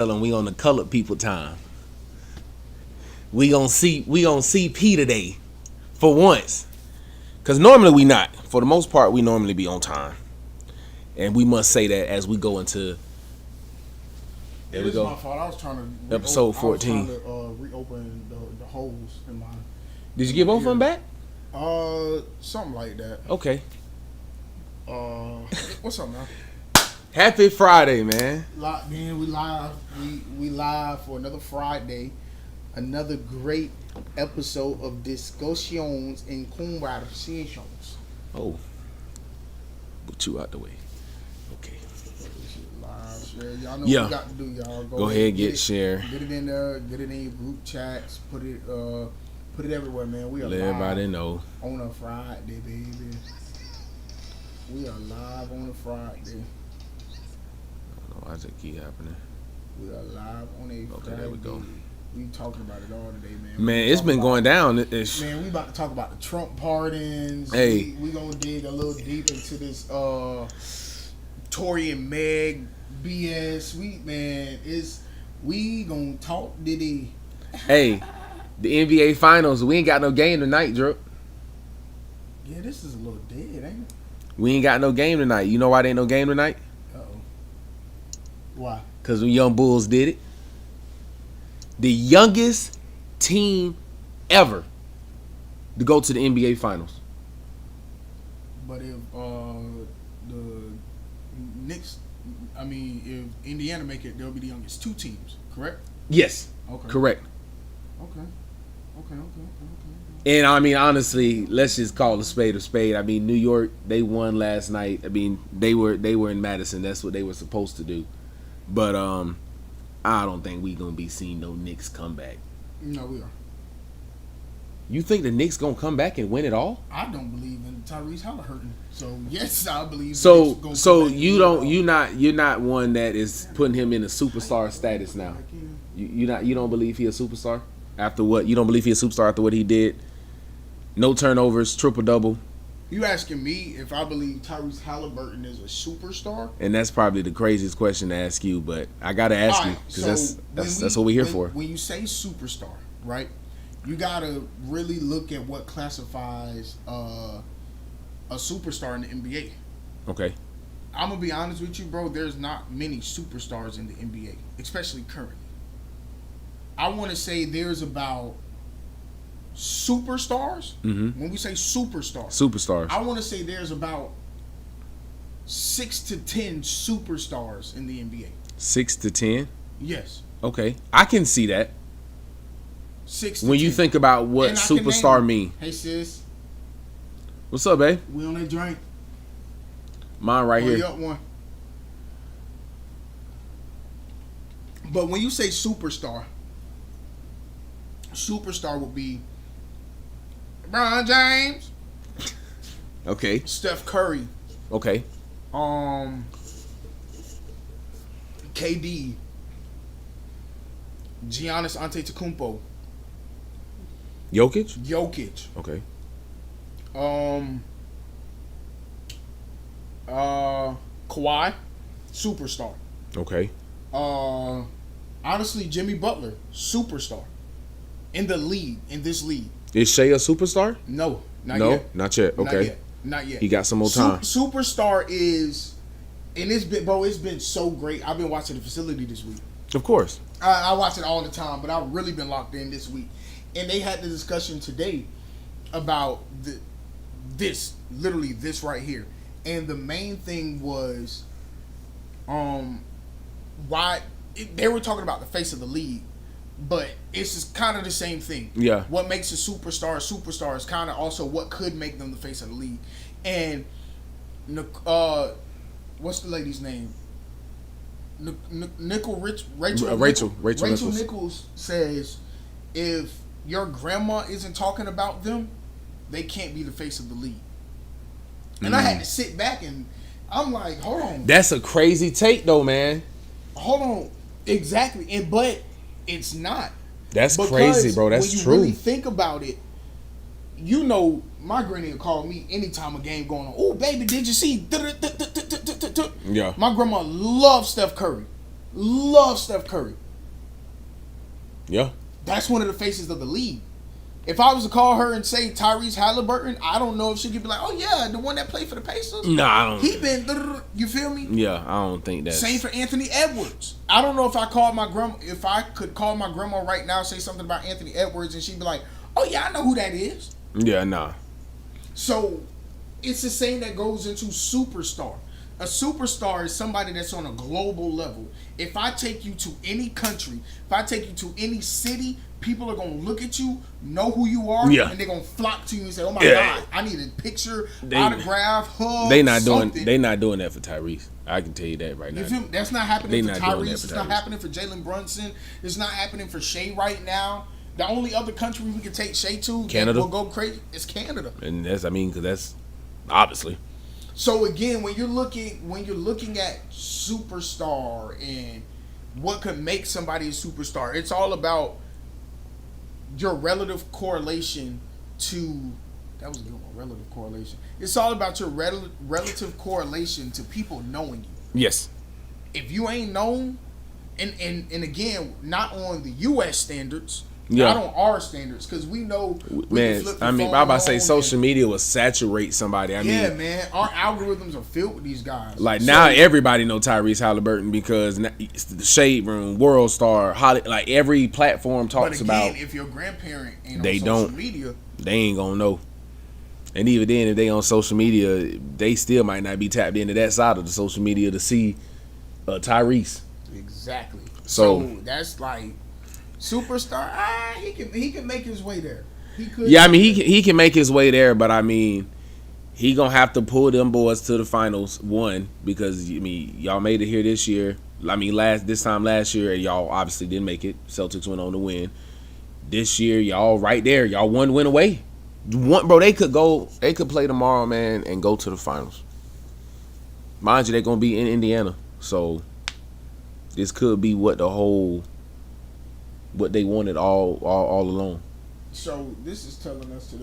And we on the colored people time. We gonna see P today, for once, cause normally we not. For the most part, we normally be on time, and we must say that as we go into. There we go. My fault. I was trying to episode 14. I was trying to reopen the holes in my. Did you get both of them back? Something like that. Okay. What's up, man? Happy Friday, man. Locked in, we live. We live for another Friday, another great episode of Discussions and Konversations. Oh, put you out the way. Okay. Live share. Y'all know Yeah. what we got to do, y'all. Go ahead, get share. Get it in there. Get it in your group chats. Put it everywhere, man. We are Let live everybody know. on a Friday, baby. We are live on a Friday. Why does it keep happening? We are live on a Friday. There we go. We talking about it all today, man. Man, it's been going down. Man, we about to talk about the Trump pardons. Hey. We gonna dig a little deep into this Tory and Meg BS. We gonna talk Diddy. Hey, the NBA Finals. We ain't got no game tonight, Drip. Yeah, this is a little dead, ain't it? We ain't got no game tonight. You know why there ain't no game tonight? Why? Because the Young Bulls did it. The youngest team ever to go to the NBA Finals. But if the Knicks, if Indiana make it, they'll be the youngest two teams, correct? Yes. Okay. Correct. Okay. And honestly, let's just call a spade a spade. New York, they won last night. They were in Madison. That's what they were supposed to do. But I don't think we gonna be seeing no Knicks comeback. No, we are. You think the Knicks gonna come back and win it all? I don't believe in Tyrese Halliburton. So yes, I believe. So you're not one that is putting him in a superstar status now. You don't believe he a superstar after what? You don't believe he a superstar after what he did? No turnovers, triple double. You asking me if I believe Tyrese Halliburton is a superstar? And that's probably the craziest question to ask you, but I gotta ask you because that's what we're here for. When you say superstar, right? You gotta really look at what classifies a superstar in the NBA. Okay. I'm gonna be honest with you, bro. There's not many superstars in the NBA, especially currently. I want to say there's about superstars. Mm-hmm. When we say superstars, I want to say there's about 6 to 10 superstars in the NBA. 6 to 10. Yes. Okay, I can see that. 6 to when 10. you think about what superstar mean. Hey sis, what's up, babe? We on that drink. Mine right here. Up one. But when you say superstar would be LeBron James. Okay. Steph Curry. Okay. KD. Giannis Antetokounmpo. Jokic. Okay. Kawhi, superstar. Okay. Honestly, Jimmy Butler, superstar. In this league. Is Shai a superstar? No, not yet. Okay. Not yet. He got some more time. Superstar is, and it's been so great. I've been watching the facility this week. Of course. I watch it all the time, but I've really been locked in this week. And they had the discussion today about this right here. And the main thing was, why they were talking about the face of the league. But it's just kind of the same thing. Yeah. What makes a superstar is kind of also what could make them the face of the league. And what's the lady's name? Rachel Nichols says if your grandma isn't talking about them, they can't be the face of the league. And I had to sit back and I'm like, hold on. That's a crazy take though, man. Hold on. Exactly. But it's not. That's crazy, bro. That's true. When you really think about it, my granny would call me anytime a game going on. Oh, baby, did you see? Yeah. My grandma loves Steph Curry. love Steph Curry. Yeah. That's one of the faces of the league. If I was to call her and say Tyrese Halliburton, I don't know if she could be like, oh yeah, the one that played for the Pacers. No, I don't. He been, you feel me? Yeah, I don't think that. Same for Anthony Edwards. I don't know if I could call my grandma right now, say something about Anthony Edwards, and she'd be like, oh yeah, I know who that is. Yeah, nah. So it's the same that goes into superstar. A superstar is somebody that's on a global level. If I take you to any country, if I take you to any city, people are going to look at you, know who you are, and they're going to flock to you and say, oh my God, I need a picture, autograph, hug, They not something. doing that for Tyrese. I can tell you that right now. That's not happening for Tyrese. It's not happening for Jalen Brunson. It's not happening for Shai right now. The only other country we can take Shai to Canada that will go crazy is Canada. And because that's obviously. So again, when you're looking at superstar and what could make somebody a superstar, it's all about your relative correlation to relative correlation. It's all about your relative correlation to people knowing you. Yes. If you ain't known, and again, not on the U.S. standards. Yeah. Not on our standards, because we know. Man, I'm about to say social media will saturate somebody. Man, our algorithms are filled with these guys. Like now, everybody know Tyrese Halliburton because it's the Shade Room, World Star, like every platform talks about. If your grandparent ain't on social media, they ain't gonna know. And even then, if they on social media, they still might not be tapped into that side of the social media to see Tyrese. Exactly. So that's like. Superstar, he can make his way there. He could. Yeah, he can make his way there, but he gonna have to pull them boys to the finals. One, because y'all made it here this year. This time last year, y'all obviously didn't make it. Celtics went on to win. This year, y'all right there. Y'all one win away. They could play tomorrow, man, and go to the finals. Mind you, they're gonna be in Indiana, so this could be what they wanted all along. So this is telling us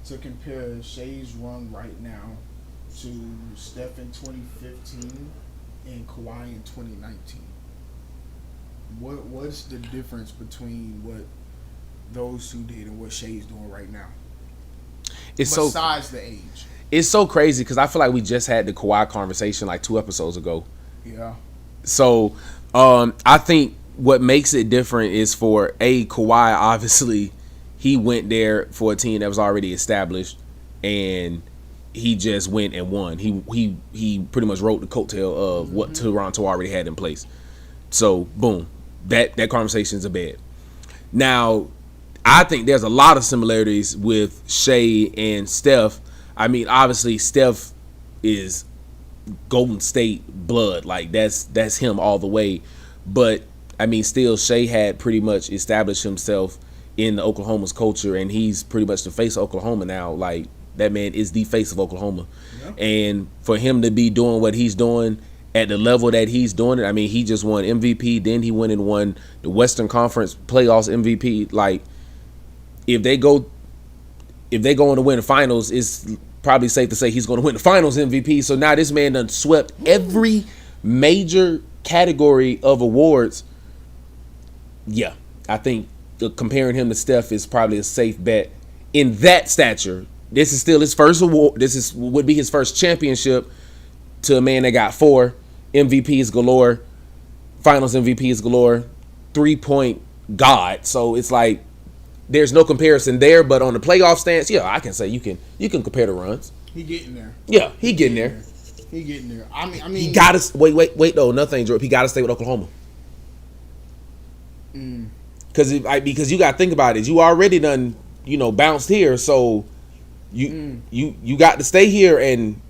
to compare Shai's run right now to Steph in 2015 and Kawhi in 2019. What's the difference between what those two did and what Shai's doing right now? Besides the age. It's so crazy because I feel like we just had the Kawhi conversation like 2 episodes ago. Yeah. So I think what makes it different is for Kawhi, obviously, he went there for a team that was already established, and he just went and won. He pretty much wrote the coattail of what Toronto already had in place. So, boom, that conversation is a bad. Now, I think there's a lot of similarities with Shai and Steph. Obviously, Steph is Golden State blood. Like, that's him all the way. But still, Shai had pretty much established himself in the Oklahoma's culture, and he's pretty much the face of Oklahoma now. Like, that man is the face of Oklahoma. Yeah. And for him to be doing what he's doing at the level that he's doing it, he just won MVP, then he went and won the Western Conference Playoffs MVP. Like, if they go on to win the finals, it's probably safe to say he's going to win the finals MVP. So now this man done swept every major category of awards. Yeah, I think comparing him to Steph is probably a safe bet in that stature. This is still his first award. Would be his first championship to a man that got 4 MVPs galore, finals MVPs galore, 3-point god. So it's like there's no comparison there. But on the playoff stance, yeah, I can say you can compare the runs. He getting there. Yeah, he getting there. He getting there. He got to wait though. Nothing, Jordan. He got to stay with Oklahoma. Because you got to think about it. You already done bounced here, so you got to stay here, and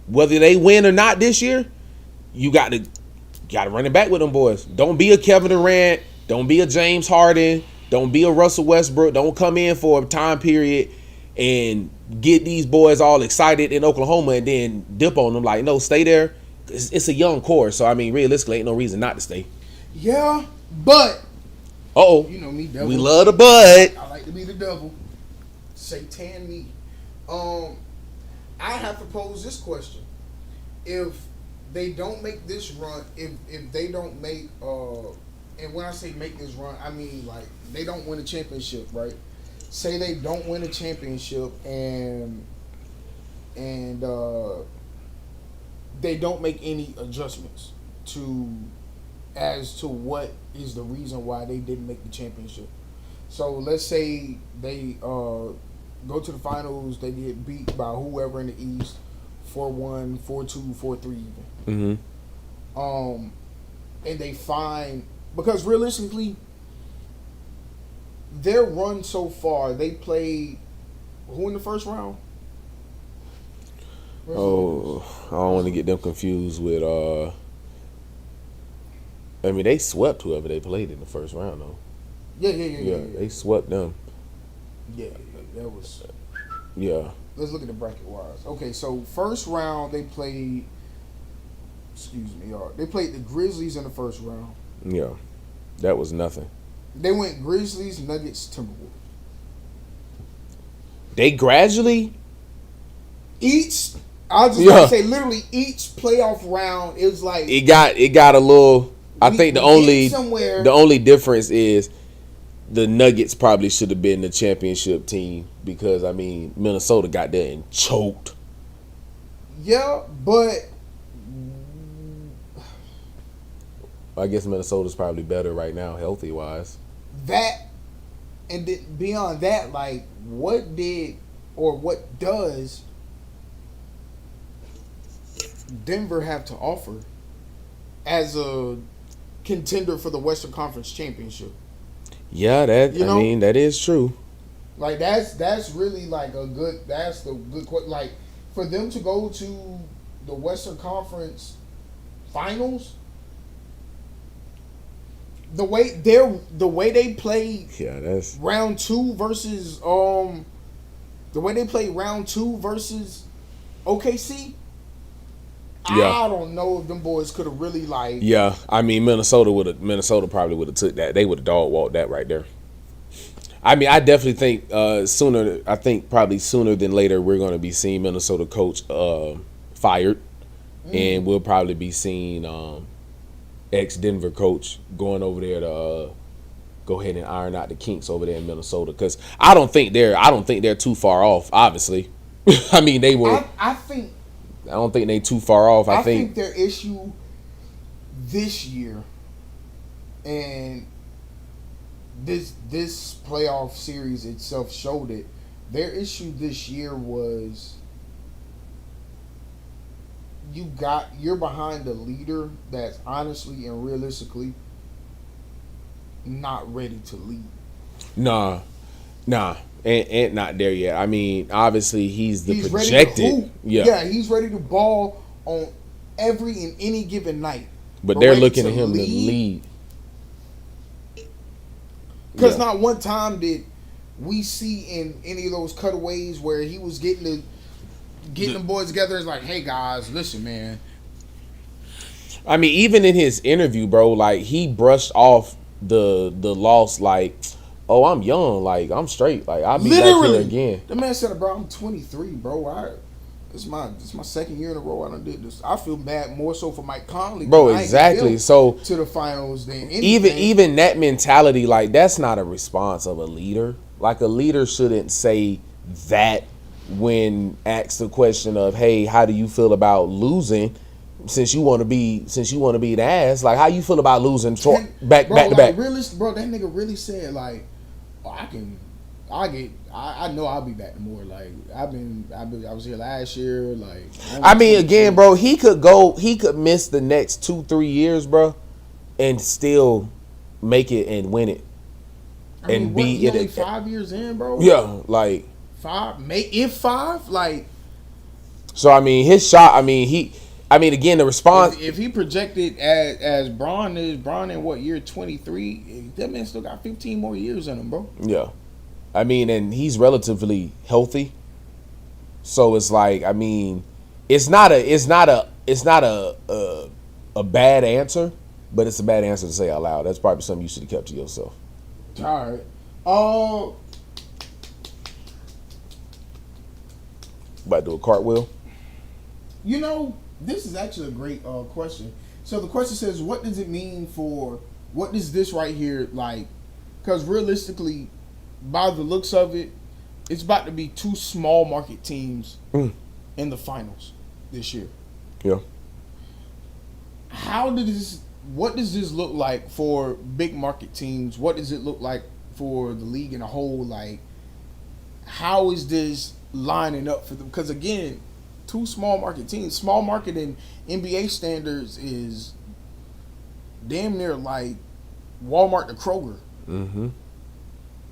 whether they win or not this year, you got to run it back with them boys. Don't be a Kevin Durant. Don't be a James Harden. Don't be a Russell Westbrook. Don't come in for a time period and get these boys all excited in Oklahoma and then dip on them. Like, no, stay there. It's a young core, so realistically, ain't no reason not to stay. Yeah, but you know me, devil. We love the bud. I like to be the devil. Satan me. I have to pose this question: if they don't make this run, if they don't make and when I say make this run, I mean like they don't win a championship, right? Say they don't win a championship and they don't make any adjustments as to what is the reason why they didn't make the championship. So let's say they go to the finals, they get beat by whoever in the East, 4-1, 4-2, 4-3 even. And they find, because realistically, their run so far, they played who in the first round? I don't want to get them confused with I mean, they swept whoever they played in the first round, though. Yeah, they swept them. Yeah, that was. Yeah. Let's look at the bracket wise. Okay, so first round they played. Excuse me, y'all. They played the Grizzlies in the first round. Yeah, that was nothing. They went Grizzlies, Nuggets, Timberwolves. They gradually. I was just gonna say literally each playoff round is like it got a little. I think the only difference is the Nuggets probably should have been the championship team because I mean Minnesota got there and choked. Yeah, but I guess Minnesota's probably better right now, healthy wise. That and beyond that, like what does Denver have to offer as a contender for the Western Conference Championship? Yeah, I mean that is true. Like that's really like that's the good like for them to go to the Western Conference Finals. The way they played that's round 2 versus the way they played round 2 versus OKC. Yeah. I don't know if them boys could have really like. Yeah, I mean Minnesota probably would have took that. They would have dog walked that right there. I mean, I definitely think probably sooner than later we're going to be seeing Minnesota coach fired, and we'll probably be seeing ex-Denver coach going over there to go ahead and iron out the kinks over there in Minnesota because I don't think they're too far off. Obviously, I mean they were. I don't think they too far off. I think their issue this year and this playoff series itself showed it. Their issue this year was you're behind a leader that's honestly and realistically not ready to lead. Nah. And not there yet. I mean, obviously he's projected. Yeah, he's ready to ball on every and any given night. But they're looking at him to lead. Because not one time did we see in any of those cutaways where he was getting them boys together. It's like, hey guys, listen, man. I mean, even in his interview, bro, like he brushed off the loss like. Oh, I'm young. Like, I'm straight. Like, I'll be back here again. The man said, bro, I'm 23, bro. This is my second year in a row I done did this. I feel bad more so for Mike Conley. Bro, exactly. So to the finals than anything. Even that mentality, like, that's not a response of a leader. Like, a leader shouldn't say that when asked the question of, hey, how do you feel about losing? Since you want to be the ass, like, how you feel about losing back to back? Bro, that nigga really said like. I know I'll be back more. Like I was here last year. Like I mean, again, bro, he could miss the next 2-3 years, bro, and still make it and win it, and be it. Only 5 years in, bro. Yeah, like 5, in 5, like. So I mean, his shot. I mean, again, the response. If he projected as Bron in what year 23, that man still got 15 more years in him, bro. Yeah, I mean, and he's relatively healthy, so it's like, I mean, it's not a bad answer, but it's a bad answer to say out loud. That's probably something you should have kept to yourself. All right. About to do a cartwheel. You know, This is actually a great question. So the question says, what does it mean for, what does this right here, like, because realistically, by the looks of it, it's about to be 2 small market teams in the finals this year. Yeah. What does this look like for big market teams? What does it look like for the league in a whole? Like, how is this lining up for them? Because again, 2 small market teams. Small market in NBA standards is damn near like Walmart to Kroger. Mm-hmm.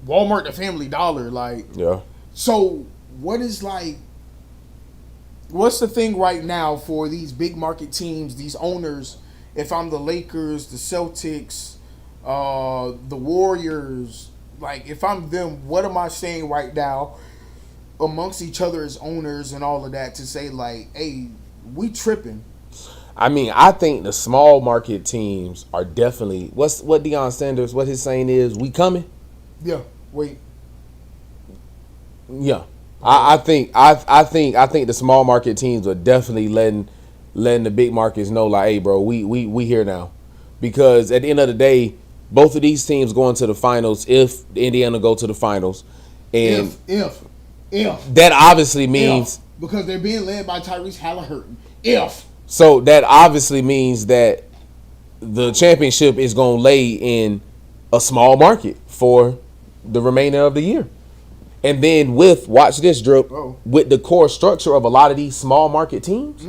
Walmart to Family Dollar. Like, yeah. So what's the thing right now for these big market teams, these owners? If I'm the Lakers, the Celtics, the Warriors, like if I'm them, what am I saying right now amongst each other as owners and all of that to say like, hey, we tripping? I mean, I think the small market teams are definitely what Deion Sanders, what his saying is, we coming? Yeah. Wait. Yeah. I think the small market teams are definitely letting the big markets know like, hey bro, we here now. Because at the end of the day, both of these teams going to the finals if Indiana go to the finals. And if that obviously means because they're being led by Tyrese Halliburton. So that obviously means that the championship is going to lay in a small market for the remainder of the year. And then watch this, Drip, with the core structure of a lot of these small market teams,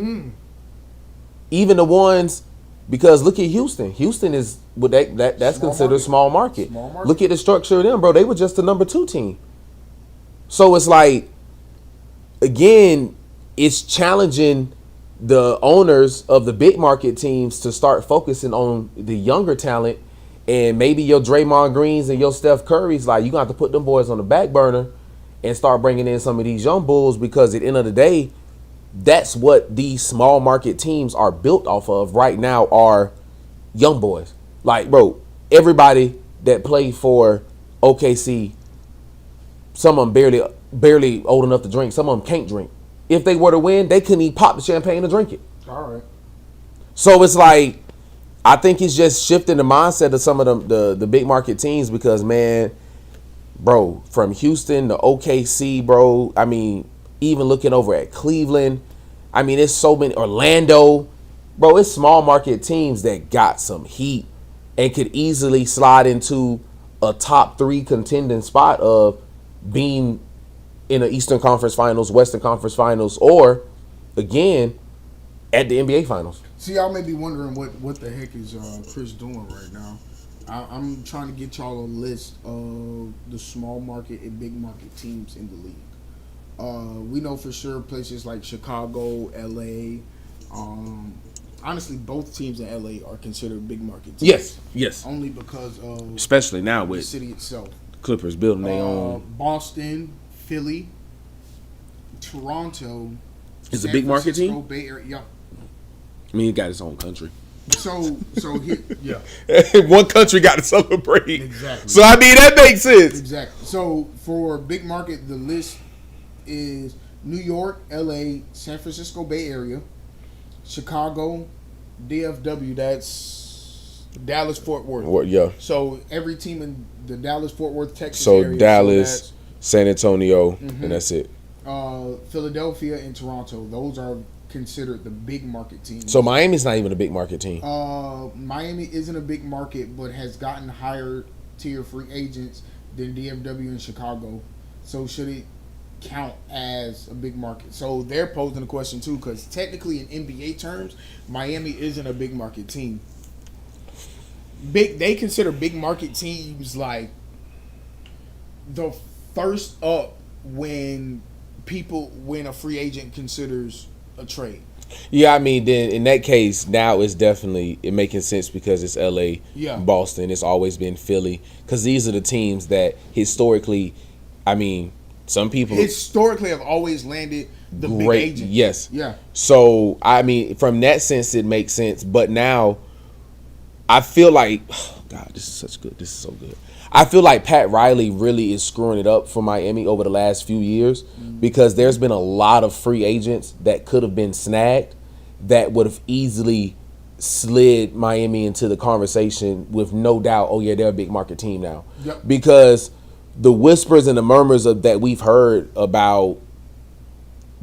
even the ones, because look at Houston. Houston is that's considered small market. Look at the structure of them, bro. They were just the number 2 team. So it's like, again, it's challenging the owners of the big market teams to start focusing on the younger talent, and maybe your Draymond Greens and your Steph Currys, like you got to put them boys on the back burner and start bringing in some of these young bulls, because at the end of the day, that's what these small market teams are built off of right now, are young boys. Like, bro, everybody that played for OKC, some of them barely old enough to drink. Some of them can't drink. If they were to win, they couldn't even pop the champagne to drink it. All right. So it's like, I think it's just shifting the mindset of some of the big market teams, because, man, bro, from Houston to OKC, bro, I mean, even looking over at Cleveland, I mean, it's so many, Orlando, bro, it's small market teams that got some heat and could easily slide into a top 3 contending spot of being in the Eastern Conference Finals, Western Conference Finals, or, again, at the NBA Finals. See, y'all may be wondering what the heck is Chris doing right now. I'm trying to get y'all a list of the small market and big market teams in the league. We know for sure places like Chicago, LA. Honestly, both teams in LA are considered big market teams. Yes. Only because of especially now the with city itself. Clippers building their own. Boston, Philly, Toronto. Is a big market team? Bay Area. Yeah. I mean, he got his own country. So here, yeah. One country got to celebrate. Exactly. So, I mean, that makes sense. Exactly. So, for big market, the list is New York, LA, San Francisco Bay Area, Chicago, DFW, that's Dallas-Fort Worth. Yeah. So, every team in the Dallas-Fort Worth, Texas so area. Dallas, so San Antonio, and that's it. Philadelphia and Toronto, those are considered the big market teams. So Miami's not even a big market team. Miami isn't a big market, but has gotten higher tier free agents than DFW and Chicago. So should it count as a big market? So they're posing the question too, because technically in NBA terms, Miami isn't a big market team. They consider big market teams like the first up when a free agent considers a trade. Yeah, I mean, then in that case, now it's definitely making sense, because it's LA, Boston. It's always been Philly, because these are the teams that historically, I mean, some people historically have always landed the big agent. Yes. Yeah. So I mean, from that sense, it makes sense. But now, I feel like, oh God, this is so good. I feel like Pat Riley really is screwing it up for Miami over the last few years, because there's been a lot of free agents that could have been snagged that would have easily slid Miami into the conversation with no doubt. Oh yeah, they're a big market team now. Yep. Because the whispers and the murmurs that we've heard about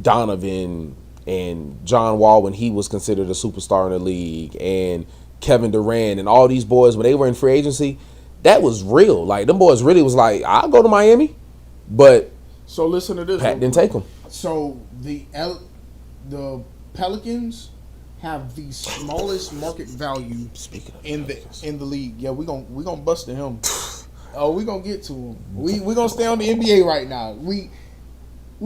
Donovan and John Wall when he was considered a superstar in the league, and Kevin Durant and all these boys when they were in free agency, that was real. Like, them boys really was like, I'll go to Miami. But so listen to this. Pat didn't take them. So the Pelicans have the smallest market value in the league. Yeah, we gonna bust to him. Oh, we gonna get to him. We gonna stay on the NBA right now. We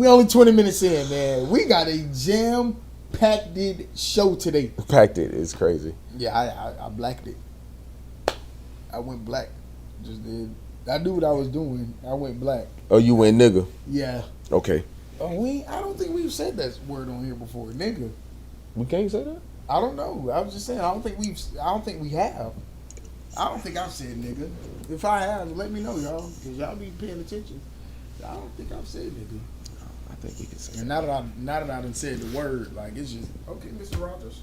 only 20 minutes in, man. We got a jam-packed show today. Packed it. It's crazy. Yeah, I blacked it. I went black. Just did. I knew what I was doing. I went black. Oh, you went nigga? Yeah. Okay. I don't think we've said that word on here before, nigga. We can't say that? I don't know. I was just saying. I don't think we have. I don't think I've said nigga. If I have, let me know, y'all, because y'all be paying attention. I don't think I've said nigga. I think we can say. And now that I done said the word, like, it's just okay, Mr. Rogers.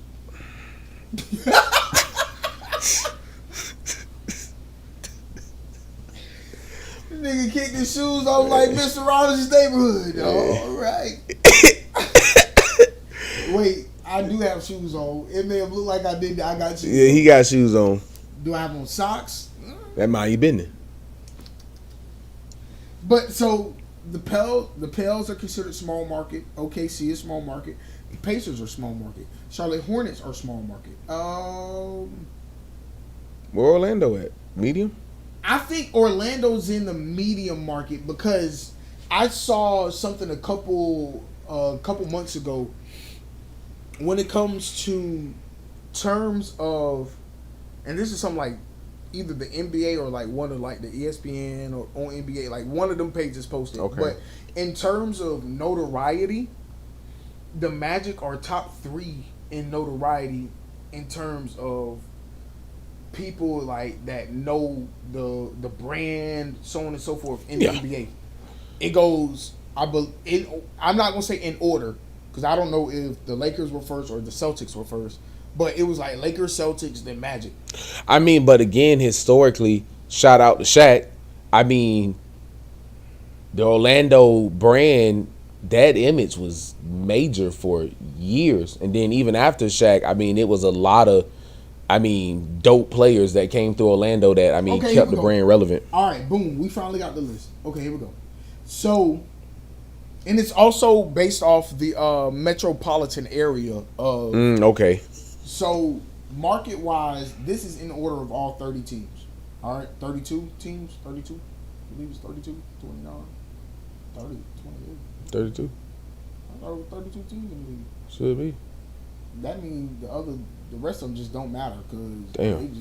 Nigga kicked his shoes off like Mr. Rogers' neighborhood. Yeah. All right. Wait, I do have shoes on. It may have looked like I did. I got shoes. Yeah, he got shoes on. Do I have on socks? That mind you been there. But so the Pels are considered small market. OKC is small market. The Pacers are small market. Charlotte Hornets are small market. Where Orlando at? Medium? I think Orlando's in the medium market because I saw something a couple months ago when it comes to terms of, and this is something like either the NBA or like one of like the ESPN or on NBA, like one of them pages posted. Okay. But in terms of notoriety, the Magic are top 3 in notoriety in terms of people like that know the brand, so on and so forth in the NBA. It goes, I'm not gonna say in order because I don't know if the Lakers were first or the Celtics were first, but it was like Lakers, Celtics, then Magic. I mean, but again, historically, shout out to Shaq. I mean, the Orlando brand, that image was major for years, and then even after Shaq, I mean, it was a lot of, dope players that came through Orlando that, kept the brand relevant. All right, boom. We finally got the list. Okay, here we go. So, and it's also based off the metropolitan area of... okay. So, market-wise, this is in order of all 30 teams. All right, 32 teams? 32? I believe it's 32, 29, 30, 28. 32. I thought it was 32 teams in the league. Should be. That means the rest of them just don't matter because damn,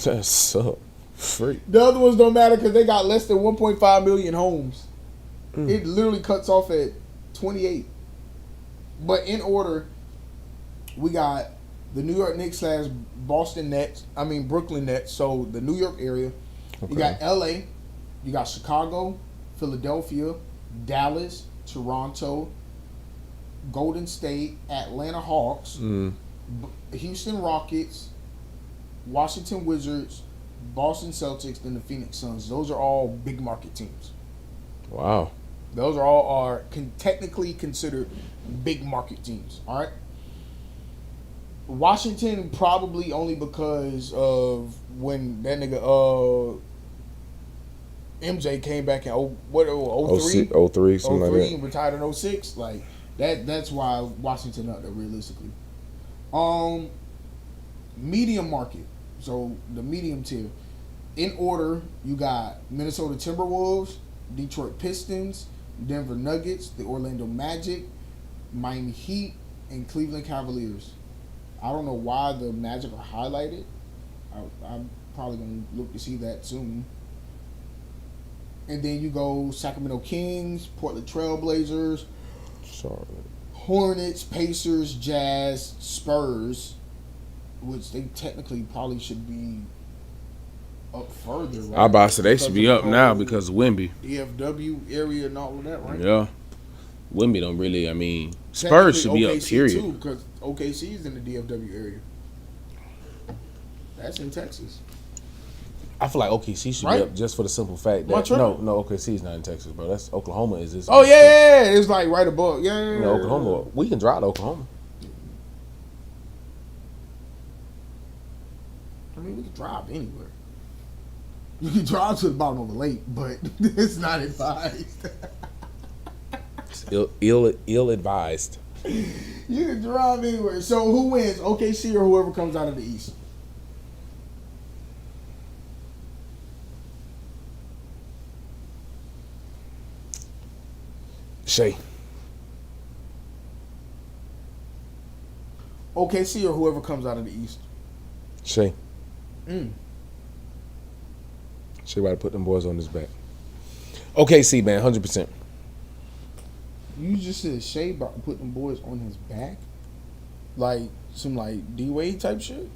that's so freak. The other ones don't matter because they got less than 1.5 million homes. It literally cuts off at 28. But in order, we got the New York Knicks / Brooklyn Nets. So the New York area. Okay. You got LA, you got Chicago, Philadelphia, Dallas, Toronto, Golden State, Atlanta Hawks, Houston Rockets, Washington Wizards, Boston Celtics, then the Phoenix Suns. Those are all big market teams. Wow. Those are all technically considered big market teams. All right. Washington probably only because of when that nigga MJ came back in 03? 03, something like that. And retired in 06. Like that's why Washington up there realistically. Medium market. So the medium tier. In order, you got Minnesota Timberwolves, Detroit Pistons, Denver Nuggets, the Orlando Magic, Miami Heat, and Cleveland Cavaliers. I don't know why the Magic are highlighted. I'm probably going to look to see that soon. And then you go Sacramento Kings, Portland Trailblazers, Hornets, Pacers, Jazz, Spurs, which they technically probably should be up further. Right? I about to say they should be up now because of Wemby. EFW area and all of that, right? Yeah. Wemby don't really. I mean, Spurs should be up. OKC Period. too, because OKC is in the DFW area. That's in Texas. I feel like OKC should be up just for the simple fact that no, OKC is not in Texas, bro. That's Oklahoma. Is this? Oh yeah, it's like right above. Yeah. No, Oklahoma. We can drive to Oklahoma. I mean, we can drive anywhere. You can drive to the bottom of a lake, but it's not advised. It's ill advised. You can drive anywhere. So who wins, OKC or whoever comes out of the East? Shai. OKC or whoever comes out of the East? Shai. Shai about to put them boys on his back. OKC, man, 100%. You just said Shai about to put them boys on his back? Like some like D-Wade type shit?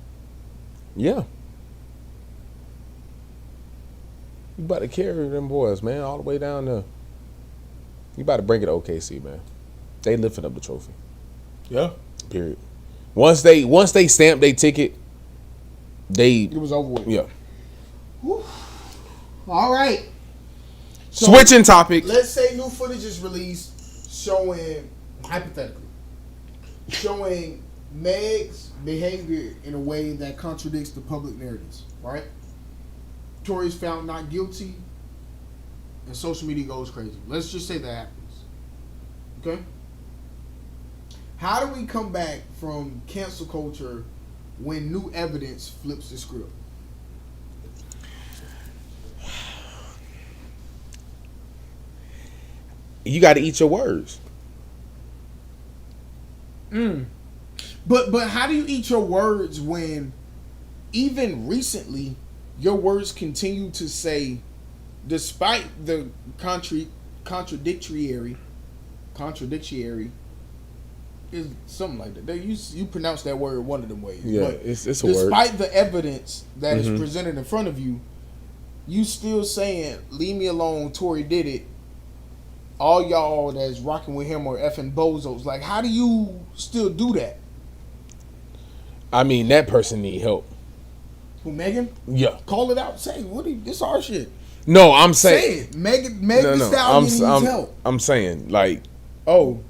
Yeah. You about to carry them boys, man, all the way down there. You about to bring it to OKC, man. They lifting up the trophy. Yeah. Period. Once they stamp their ticket, it was over with. Yeah. Whew. All right. So switching topics. Let's say new footage is released showing, hypothetically, showing Meg's behavior in a way that contradicts the public narratives, right? Tory's found not guilty, and social media goes crazy. Let's just say that happens. Okay? How do we come back from cancel culture when new evidence flips the script? You got to eat your words. But how do you eat your words when even recently your words continue to say, despite the contradictory is something like that. You pronounce that word one of them ways. Yeah, but it's a word. Despite the evidence that is presented in front of you, you still saying, leave me alone, Tory did it. All y'all that's rocking with him are effing bozos. Like, how do you still do that? I mean, that person need help. Who, Megan? Yeah. Call it out. Say, this our shit. No, I'm saying. Say it. Megan Thee Stallion needs help. I'm saying, like. Oh.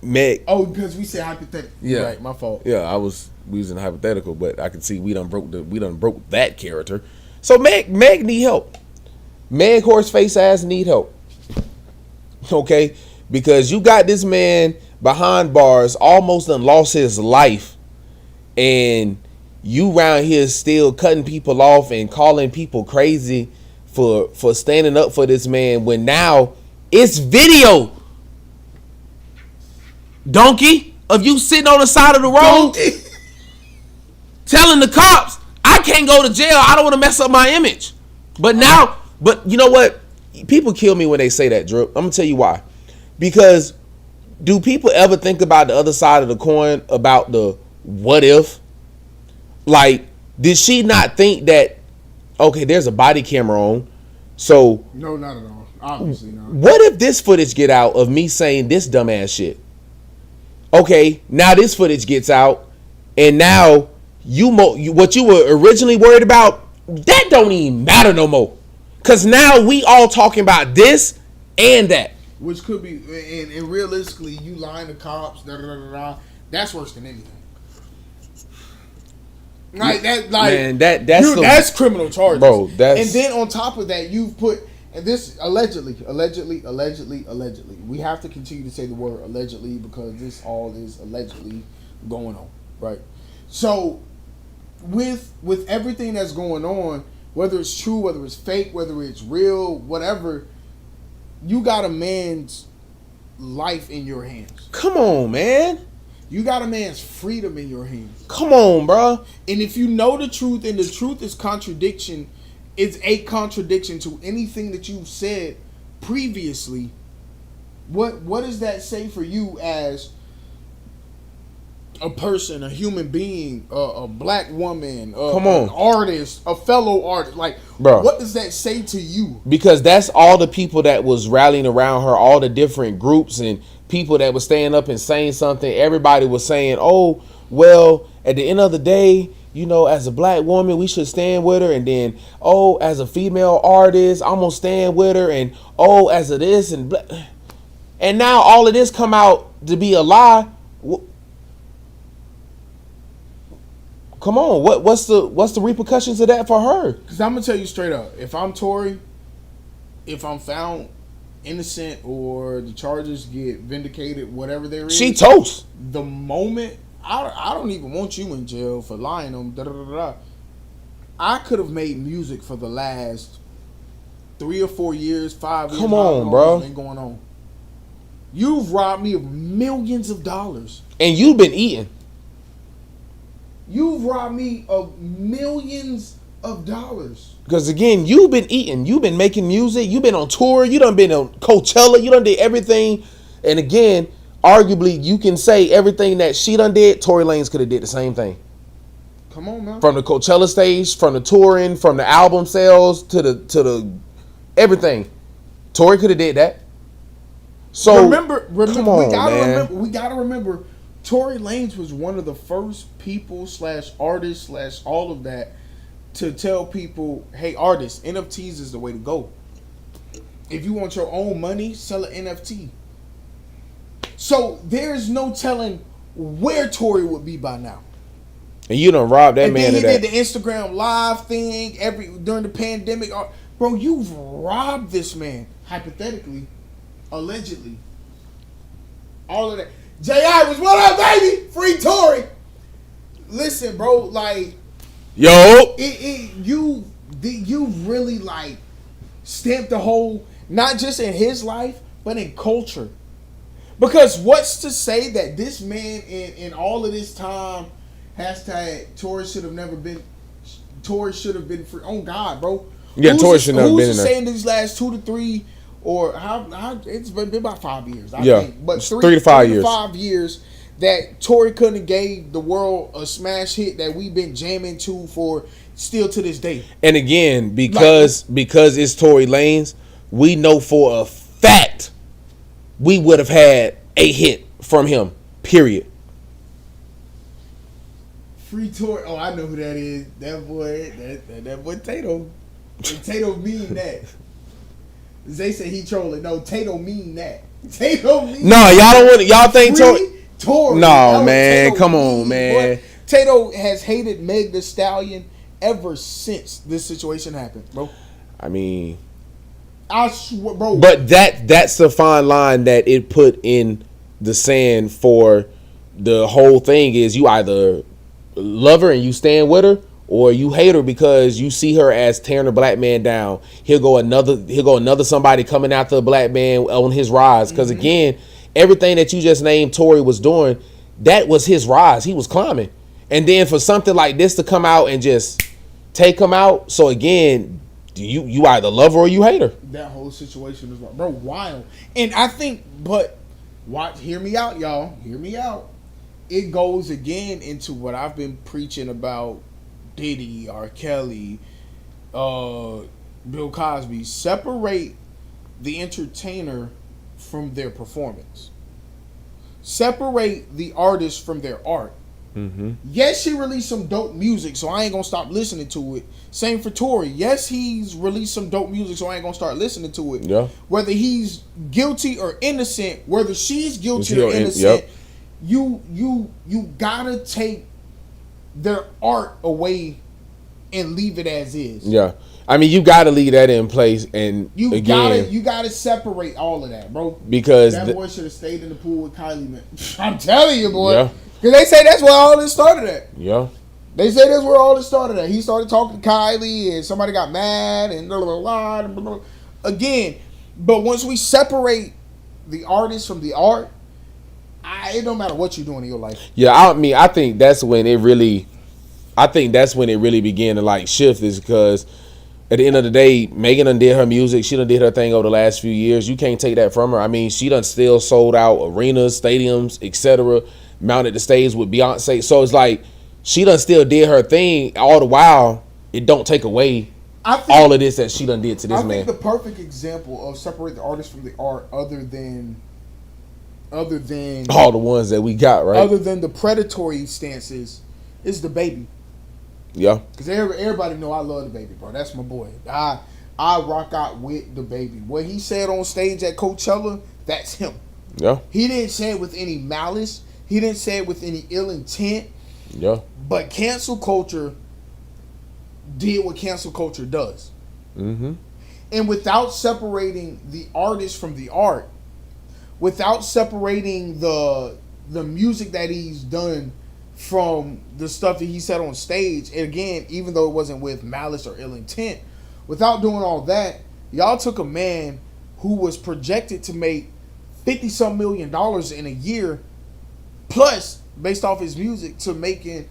Meg. Oh, because we said hypothetical. Yeah. Right, my fault. Yeah, we was in hypothetical, but I can see we done broke that character. So Meg need help. Meg horseface ass need help. Okay? Because you got this man behind bars, almost done lost his life, and you round here still cutting people off and calling people crazy for standing up for this man when now it's video. Donkey, of you sitting on the side of the road telling the cops, I can't go to jail. I don't want to mess up my image. But you know what? People kill me when they say that, Drip. I'm going to tell you why. Because do people ever think about the other side of the coin, about the what if? Like, did she not think that, okay, there's a body camera on, so... No, not at all. Obviously not. What if this footage get out of me saying this dumbass shit? Okay, now this footage gets out, and now what you were originally worried about, that don't even matter no more. Because now we all talking about this and that. Which could be, and realistically, you lying to cops, that's worse than anything. Right? That's criminal charges. Bro, and then on top of that, you've put, and this allegedly. We have to continue to say the word allegedly because this all is allegedly going on, right? So, with everything that's going on, whether it's true, whether it's fake, whether it's real, whatever, you got a man's life in your hands. Come on, man. You got a man's freedom in your hands. Come on, bro. And if you know the truth, and the truth is contradiction, it's a contradiction to anything that you've said previously. What does that say for you as a person, a human being, a black woman, Come on, an artist, a fellow artist. Like, bro, what does that say to you? Because that's all the people that was rallying around her, all the different groups and people that was standing up and saying something. Everybody was saying, oh, well, at the end of the day, you know, as a black woman, we should stand with her. And then, oh, as a female artist, I'm going to stand with her. And, oh, as a this and black. And now all of this come out to be a lie. Come on, what's the repercussions of that for her? Because I'm gonna tell you straight up, if I'm Tory, if I'm found innocent or the charges get vindicated, whatever there is, she toast. The moment I don't even want you in jail for lying on da. I could have made music for the last 3 or 4 years, 5 years. Come on, bro. Been going on. You've robbed me of millions of dollars, and you've been eating. You've robbed me of millions of dollars. Because again, you've been eating. You've been making music. You've been on tour. You done been on Coachella. You done did everything. And again, arguably, you can say everything that she done did, Tory Lanez could have did the same thing. Come on, man. From the Coachella stage, from the touring, from the album sales to the everything. Tory could have did that. So remember, come on, we gotta remember. Tory Lanez was one of the first people / artists / all of that to tell people, hey, artists, NFTs is the way to go. If you want your own money, sell an NFT. So there's no telling where Tory would be by now. And you done robbed that man of that. And then he did the Instagram live thing during the pandemic. Bro, you've robbed this man, hypothetically, allegedly. All of that. J.I. was, what up, baby? Free Tory. Listen, bro, like, yo, you really like stamped the whole, not just in his life, but in culture. Because what's to say that this man in all of this time, hashtag Tory should have been free. Oh God, bro. Yeah, Tory should never been in there. Who's saying these last 2 to 3 or how it's been about 5 years, I think. But 3 to 5 years. 5 years that Tory couldn't have gave the world a smash hit that we've been jamming to for still to this day. And again, because it's Tory Lanez, we know for a fact we would have had a hit from him. Period. Free Tory. Oh, I know who that is. That boy Tato. Tato mean that. They say he trolling. No, Tato mean that. Tato mean. No, y'all don't want. Y'all think Tory? No, man. Come on, man. Boy. Tato has hated Meg Thee Stallion ever since this situation happened, bro. I mean, I swear, bro. But that's the fine line that it put in the sand for the whole thing. Is you either love her and you stand with her, or you hate her because you see her as tearing a black man down. He'll go another somebody coming after a black man on his rise. Because again, everything that you just named Tory was doing, that was his rise. He was climbing. And then for something like this to come out and just take him out. So again, you either love her or you hate her. That whole situation is, bro, wild. And I think, but hear me out, y'all. Hear me out. It goes again into what I've been preaching about Diddy, R. Kelly, Bill Cosby. Separate the entertainer from their performance. Separate the artist from their art. Mm-hmm. Yes, she released some dope music, so I ain't gonna stop listening to it. Same for Tory. Yes, he's released some dope music, so I ain't gonna start listening to it. Yeah. Whether he's guilty or innocent, whether she's guilty or innocent, you gotta take their art away and leave it as is. Yeah. I mean, you gotta leave that in place, and you gotta separate all of that, bro. Because that boy should have stayed in the pool with Kylie, man. I'm telling you, boy. Yeah. Because they say that's where all this started at. Yeah. They say that's where all this started at. He started talking to Kylie, and somebody got mad, and blah, blah, blah, blah, blah. Again, but once we separate the artist from the art, it don't matter what you're doing in your life. Yeah, I think that's when it really began to like shift, is because at the end of the day, Megan done did her music. She done did her thing over the last few years. You can't take that from her. I mean, she done still sold out arenas, stadiums, etc. mounted the stage with Beyonce. So it's like she done still did her thing all the while. It don't take away all of this that she done did to this man. I think the perfect example of separate the artist from the art, other than all the ones that we got, right? Other than the predatory stances, is the baby. Yeah. Because everybody know I love the baby, bro. That's my boy. I rock out with the baby. What he said on stage at Coachella, that's him. Yeah. He didn't say it with any malice. He didn't say it with any ill intent. Yeah. But cancel culture did what cancel culture does. Mm-hmm. And without separating the artist from the art, without separating the music that he's done from the stuff that he said on stage, and again, even though it wasn't with malice or ill intent, without doing all that, y'all took a man who was projected to make $50-some million in a year, plus, based off his music, to making,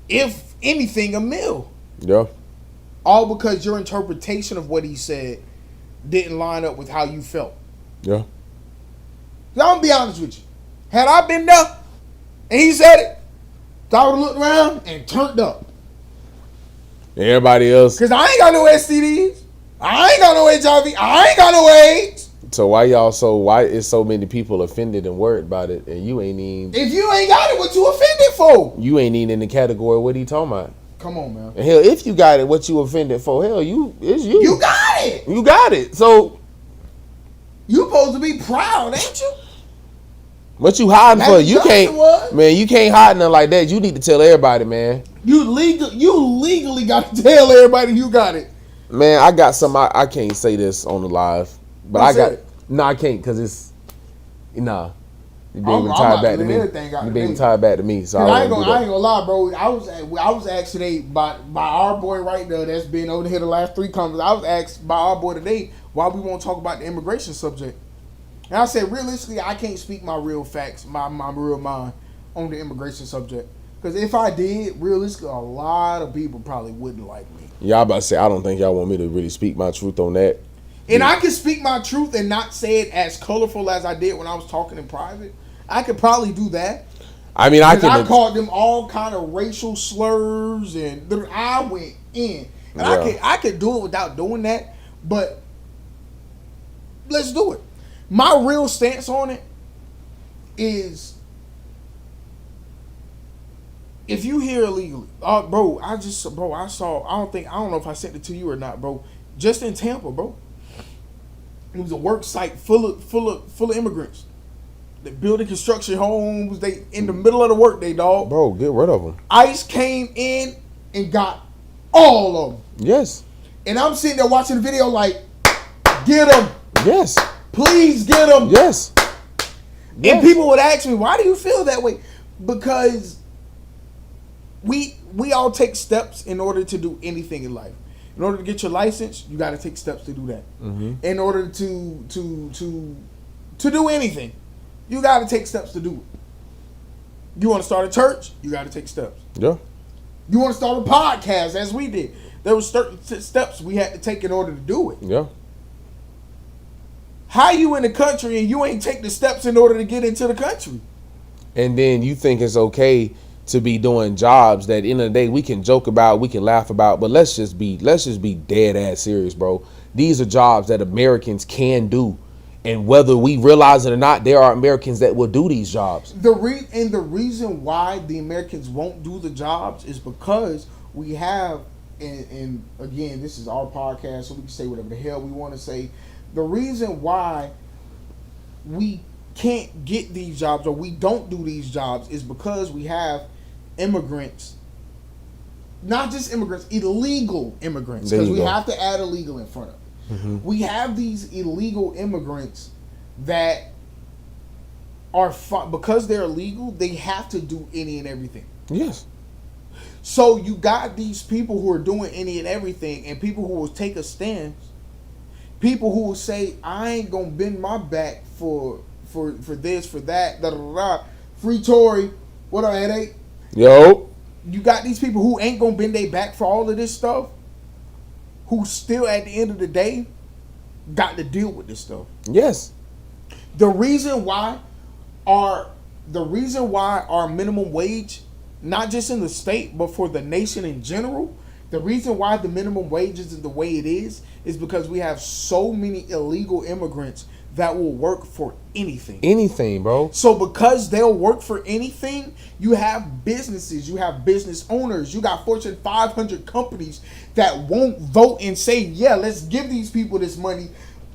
if anything, $1 million. Yeah. All because your interpretation of what he said didn't line up with how you felt. Yeah. So I'm gonna be honest with you. Had I been there and he said it, I would have looked around and turned up. Everybody else. Because I ain't got no STDs. I ain't got no HIV. I ain't got no AIDS. So why is so many people offended and worried about it, and you ain't even... If you ain't got it, what you offended for? You ain't even in the category of what he talking about. Come on, man. And hell, if you got it, what you offended for, hell, it's you. You got it. You got it. So... You supposed to be proud, ain't you? What you hiding for? You Johnson can't... was. Man, you can't hide nothing like that. You need to tell everybody, man. You legally got to tell everybody you got it. Man, I got some... I can't say this on the live. But I got... No, I can't, because it's... Nah. You be able to tie it back to me. You be able to tie it back to me. So I ain't gonna lie, bro. I was asked today by our boy right there that's been over here the last 3 conferences. I was asked by our boy today why we won't talk about the immigration subject. And I said, realistically, I can't speak my real facts, my real mind on the immigration subject. Because if I did, realistically, a lot of people probably wouldn't like me. Yeah, I about to say, I don't think y'all want me to really speak my truth on that. And I can speak my truth and not say it as colorful as I did when I was talking in private. I could probably do that. I mean, I called them all kind of racial slurs, and I went in. And I could do it without doing that, but let's do it. My real stance on it is, if you here illegally, I saw, I don't know if I sent it to you or not, bro. Just in Tampa, bro. It was a work site full of immigrants. They building construction homes. They in the middle of the work day, dog. Bro, get rid of them. ICE came in and got all of them. Yes. And I'm sitting there watching the video like, get them. Yes. Please get them. Yes. And people would ask me, why do you feel that way? Because we all take steps in order to do anything in life. In order to get your license, you got to take steps to do that. Mm-hmm. In order to do anything, you got to take steps to do it. You want to start a church, you got to take steps. Yeah. You want to start a podcast, as we did. There were certain steps we had to take in order to do it. Yeah. How you in the country and you ain't take the steps in order to get into the country? And then you think it's okay to be doing jobs that, at the end of the day, we can joke about, we can laugh about, but let's just be dead ass serious, bro. These are jobs that Americans can do, and whether we realize it or not, there are Americans that will do these jobs. The reason why the Americans won't do the jobs is because we have, and again, this is our podcast, so we can say whatever the hell we want to say. The reason why we can't get these jobs, or we don't do these jobs, is because we have immigrants, not just immigrants, illegal immigrants, because we have to add illegal in front of it. Mm-hmm. We have these illegal immigrants that are, because they're illegal, they have to do any and everything. Yes. So you got these people who are doing any and everything, and people who will take a stance, people who will say, I ain't gonna bend my back for this, for that, da da da. Free Tory, what up, headache? Yo. You got these people who ain't gonna bend their back for all of this stuff, who still at the end of the day got to deal with this stuff. Yes. The reason why our the reason why our minimum wage, not just in the state but for the nation in general, the reason why the minimum wage isn't the way it is because we have so many illegal immigrants that will work for anything. Anything, bro. So because they'll work for anything, you have businesses, you have business owners, you got Fortune 500 companies that won't vote and say, yeah, let's give these people this money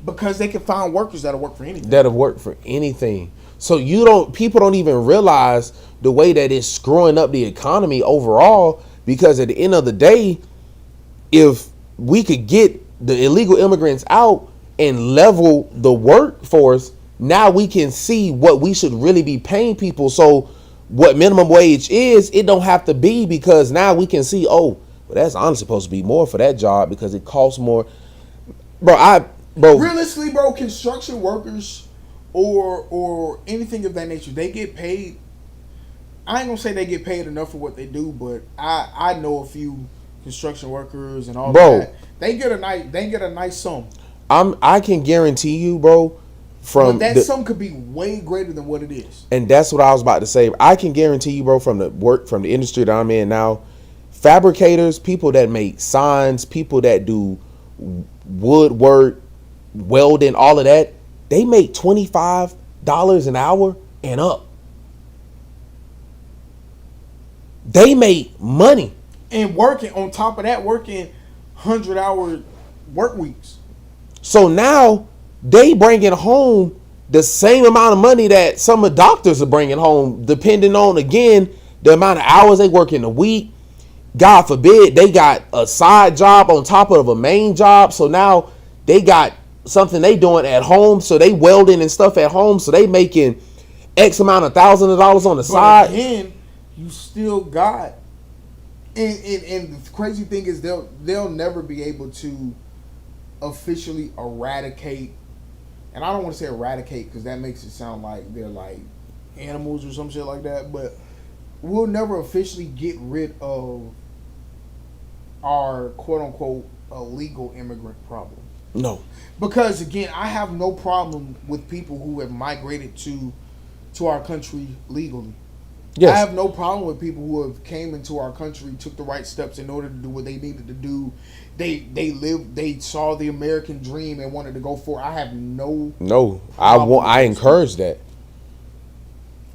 because they can find workers that'll work for anything. That'll work for anything. So people don't even realize the way that it's screwing up the economy overall, because at the end of the day, if we could get the illegal immigrants out and level the workforce, now we can see what we should really be paying people. So what minimum wage is, it don't have to be, because now we can see, oh, well, that's honestly supposed to be more for that job because it costs more. Bro, realistically, bro, construction workers or anything of that nature, they get paid. I ain't gonna say they get paid enough for what they do, but I know a few construction workers and all that. They get a nice sum. I can guarantee you, bro, but that sum could be way greater than what it is. And that's what I was about to say. I can guarantee you, bro, from the industry that I'm in now, fabricators, people that make signs, people that do woodwork, welding, all of that, they make $25 an hour and up. They make money. And working, on top of that, working 100-hour work weeks. So now they bringing home the same amount of money that some of the doctors are bringing home, depending on, again, the amount of hours they work in a week. God forbid, they got a side job on top of a main job. So now they got something they doing at home. So they welding and stuff at home. So they making X amount of thousands of dollars on the side. Again, you still got, and the crazy thing is they'll never be able to officially eradicate, and I don't want to say eradicate because that makes it sound like they're like animals or some shit like that, but we'll never officially get rid of our quote unquote illegal immigrant problem. No. Because again, I have no problem with people who have migrated to our country legally. Yes. I have no problem with people who have came into our country, took the right steps in order to do what they needed to do. They saw the American dream and wanted to go for it. I have no. I encourage that.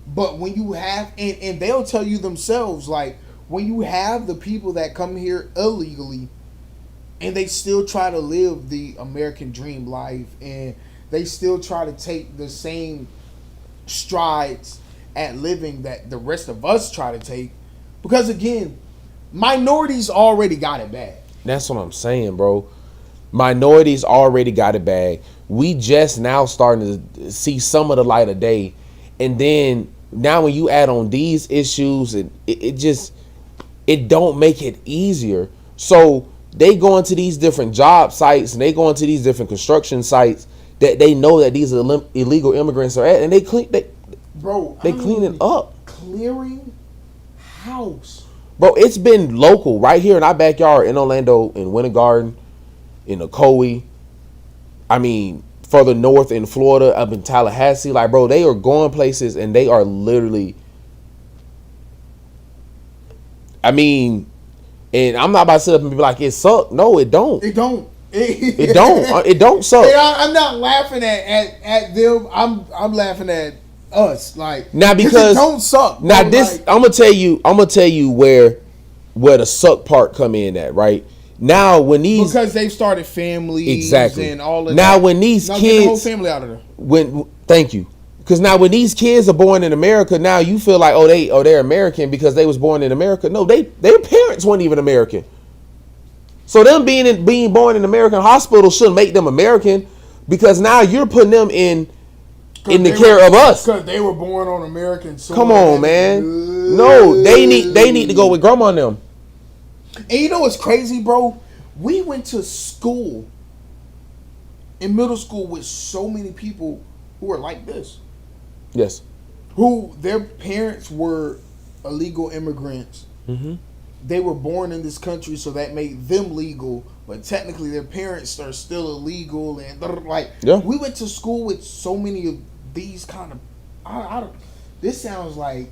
But when you have, and they'll tell you themselves, like, when you have the people that come here illegally and they still try to live the American dream life and they still try to take the same strides at living that the rest of us try to take, because again, minorities already got it bad. That's what I'm saying, bro. Minorities already got it bad. We just now starting to see some of the light of day, and then now when you add on these issues, it don't make it easier. So they go into these different job sites and they go into these different construction sites that they know that these illegal immigrants are at, and they clean it up. Clearing house. Bro, it's been local right here in our backyard in Orlando, in Winter Garden, in Ocoee. I mean, further north in Florida, up in Tallahassee. Like, bro, they are going places and they are literally, I mean, and I'm not about to sit up and be like, it suck. No, it don't. It don't. It don't. It don't suck. I'm not laughing at them. I'm laughing at us. Like, now, because it don't suck. Now this, like, I'm gonna tell you where the suck part come in at, right? Now when these, because they've started families, exactly, and all of now that. When these now kids, get the whole family out of there. Thank you. Because now when these kids are born in America, now you feel like, they're American because they was born in America. No, their parents weren't even American. So them being born in American hospital shouldn't make them American, because now you're putting them in the care of us. Because they were born on American soil. Come on, man. No, they need to go with grandma and them. And you know what's crazy, bro? We went to school in middle school with so many people who were like this. Yes. Who their parents were illegal immigrants. Mm-hmm. They were born in this country, so that made them legal, but technically their parents are still illegal. And like, yeah. We went to school with so many of these kind of, This sounds like.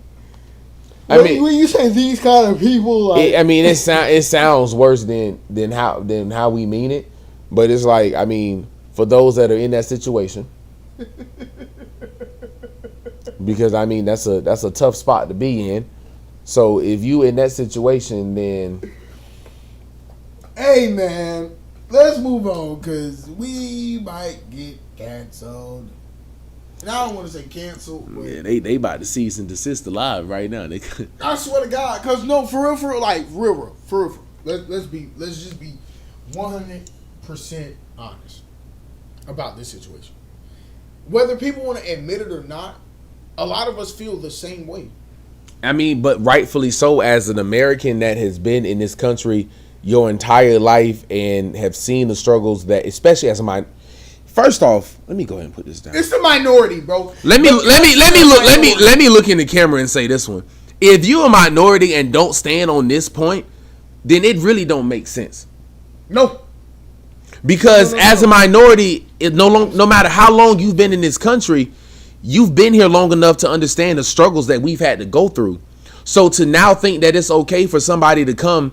I mean, when you say these kind of people, like, it sounds worse than how we mean it, but it's like, I mean, for those that are in that situation, because I mean that's a tough spot to be in. So if you in that situation, then hey man, let's move on because we might get canceled. And I don't want to say canceled. But yeah, they about to cease and desist alive right now. I swear to God, because no, for real, like real. Let's just be 100% honest about this situation. Whether people want to admit it or not, a lot of us feel the same way. I mean, but rightfully so, as an American that has been in this country your entire life and have seen the struggles that, especially as a minority. First off, let me go ahead and put this down. It's the minority, bro. Let me look in the camera and say this one. If you're a minority and don't stand on this point, then it really don't make sense. No. Because as a minority, no matter how long you've been in this country, you've been here long enough to understand the struggles that we've had to go through. So to now think that it's okay for somebody to come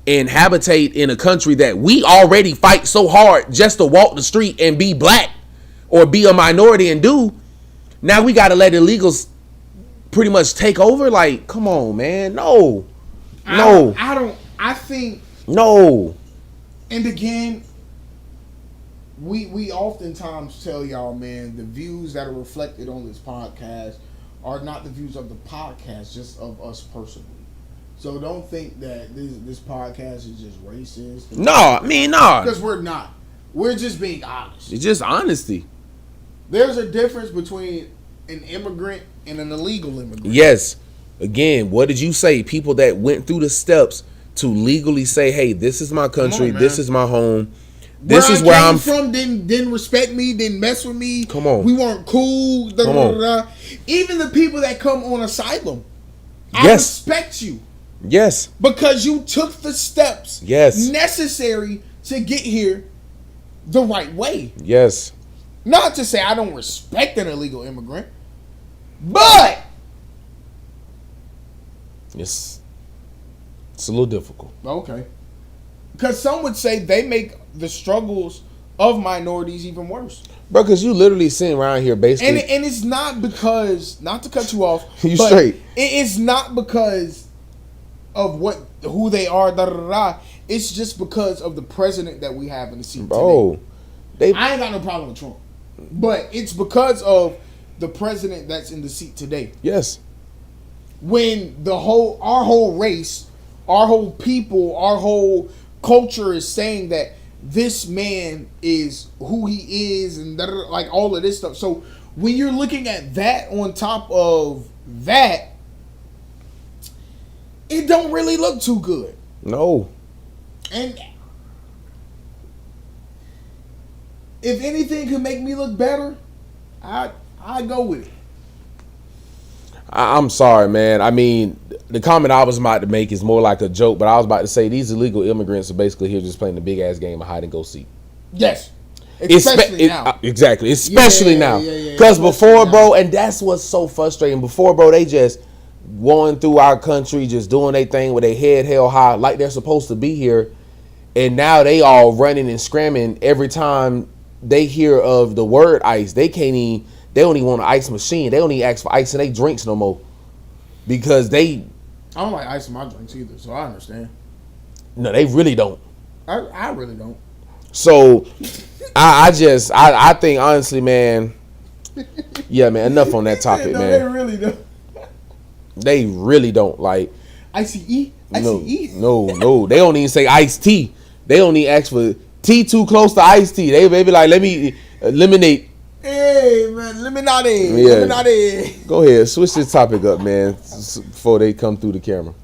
and habitate in a country that we already fight so hard just to walk the street and be black or be a minority and do, now we got to let illegals pretty much take over? Like, come on, man. No. I think. No. And again, we oftentimes tell y'all, man, the views that are reflected on this podcast are not the views of the podcast, just of us personally. So don't think that this podcast is just racist. No. Because we're not. We're just being honest. It's just honesty. There's a difference between an immigrant and an illegal immigrant. Yes. Again, what did you say? People that went through the steps to legally say, hey, this is my country. This is my home. This is where I'm from. Didn't respect me. Didn't mess with me. Come on. We weren't cool. Come on. Even the people that come on asylum. Yes. I respect you. Yes. Because you took the steps necessary to get here the right way. Yes. Not to say I don't respect an illegal immigrant, but it's a little difficult. Okay. Because some would say they make the struggles of minorities even worse. Bro, because you literally sitting around here basically. And it's not because, not to cut you off. You straight. It's not because of who they are, It's just because of the president that we have in the seat today. I ain't got no problem with Trump. But it's because of the president that's in the seat today. Yes. When our whole race, our whole people, our whole culture is saying that this man is who he is and like all of this stuff. So when you're looking at that on top of that, it don't really look too good. No. And if anything could make me look better, I go with it. I'm sorry, man. I mean, the comment I was about to make is more like a joke, but I was about to say these illegal immigrants are basically here just playing the big ass game of hide and go seek. Yes. Especially now. Exactly. Especially now. Because before, bro, and that's what's so frustrating. Before, bro, they just going through our country, just doing their thing with their head held high like they're supposed to be here. And now they all running and screaming every time they hear of the word ice. They don't even want an ice machine. They don't even ask for ice in their drinks no more. Because I don't like ice in my drinks either, so I understand. No, they really don't. I really don't. So I think honestly, man, yeah, man, enough on that topic, man. They really don't. They really don't like ICE. No. They don't even say iced tea. They don't even ask for tea too close to iced tea. They be like, let me eliminate. Hey man, lemonade. Yeah. Lemonade. Go ahead, switch this topic up, man, before they come through the camera.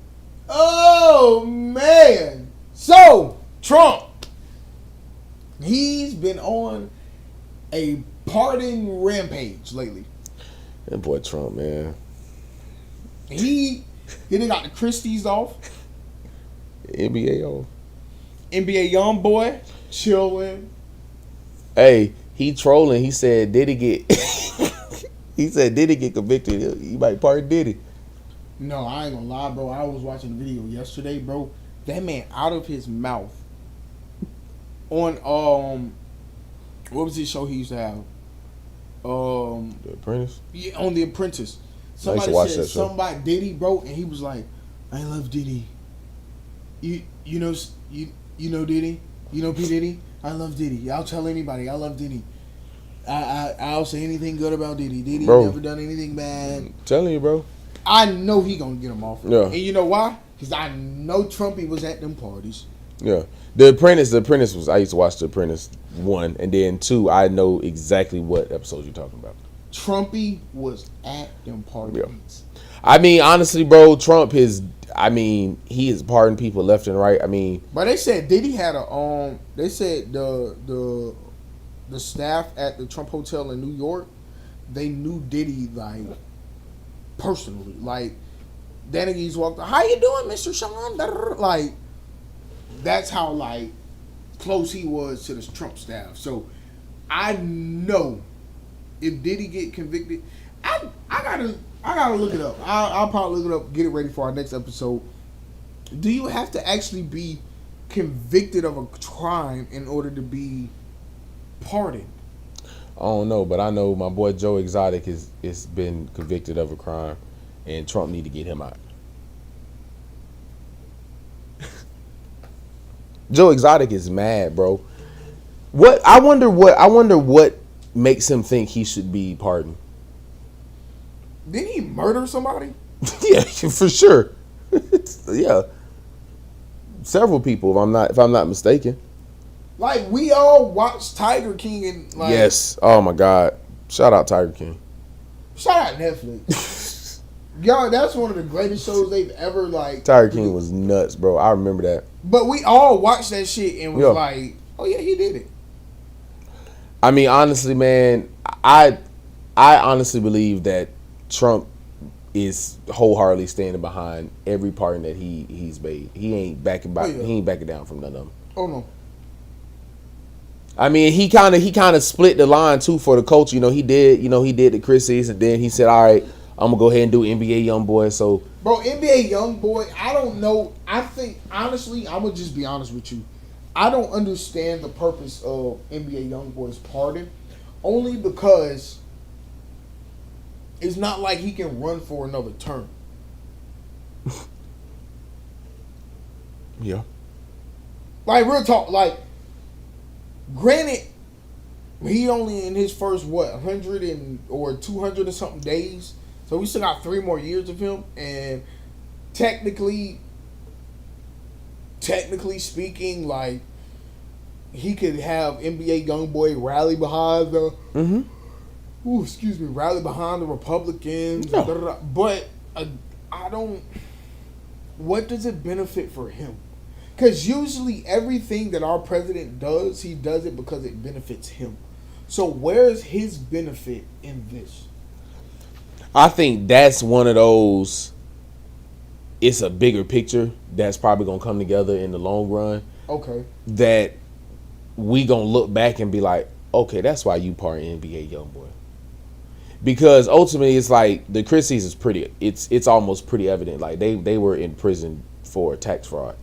Oh man. So Trump, he's been on a pardon rampage lately. That boy Trump, man. He done got the Christies off. NBA off. NBA young boy chilling. Hey, he trolling. He said, did he get He said Diddy get convicted, he might pardon Diddy. No, I ain't gonna lie, bro. I was watching the video yesterday, bro. That man out of his mouth on what was his show he used to have? The Apprentice? Yeah, on The Apprentice. I used to Somebody watch said that show. something about Diddy, bro, and he was like, I love Diddy. You know Diddy? You know P. Diddy? I love Diddy. I'll tell anybody I love Diddy. I'll say anything good about Diddy. Diddy Bro. never done anything bad. I'm telling you, bro. I know he gonna get him off. Yeah. And you know why? Because I know Trumpy was at them parties. Yeah. The Apprentice was, I used to watch The Apprentice 1, and then 2, I know exactly what episode you're talking about. Trumpy was at them parties. Yeah. I mean, honestly, bro, Trump is, he is pardoning people left and right. I mean, but they said Diddy had a they said the staff at the Trump Hotel in New York, they knew Diddy like personally. Like that nigga used to walk, how you doing, Mr. Sean? Like that's how like close he was to the Trump staff. So I know if Diddy get convicted, I gotta look it up. I'll probably look it up, get it ready for our next episode. Do you have to actually be convicted of a crime in order to be pardoned? I don't know, but I know my boy Joe Exotic is been convicted of a crime, and Trump need to get him out. Joe Exotic is mad, bro. I wonder what makes him think he should be pardoned. Did he murder somebody? Yeah, for sure. Yeah, several people. If I'm not mistaken. Like we all watched Tiger King and like Yes. Oh my God. Shout out Tiger King. Shout out Netflix. Yo, that's one of the greatest shows they've ever like. Tiger King was nuts, bro. I remember that. But we all watched that shit and was like, oh yeah, he did it. I mean, honestly, man, I honestly believe that Trump is wholeheartedly standing behind every pardon that he's made. He ain't backing back. He ain't backing down from none of them. Oh no. I mean, he kind of split the line too for the culture. He did the Chrissies, and then he said, all right, I'm gonna go ahead and do NBA YoungBoy. So, bro, NBA YoungBoy, I don't know. I think honestly, I'm gonna just be honest with you. I don't understand the purpose of NBA YoungBoy's pardon, only because it's not like he can run for another term. Yeah. Like real talk, like granted, he only in his first 100 or 200 or something days, so we still got 3 more years of him, and technically speaking, like he could have NBA YoungBoy rally behind the rally behind the Republicans, but I don't. What does it benefit for him? Because usually everything that our president does, he does it because it benefits him. So where's his benefit in this? I think that's one of those. It's a bigger picture that's probably gonna come together in the long run. Okay. That we gonna look back and be like, okay, that's why you part NBA YoungBoy. Because ultimately, it's like the Christies is pretty. It's almost pretty evident. Like they were in prison for tax fraud,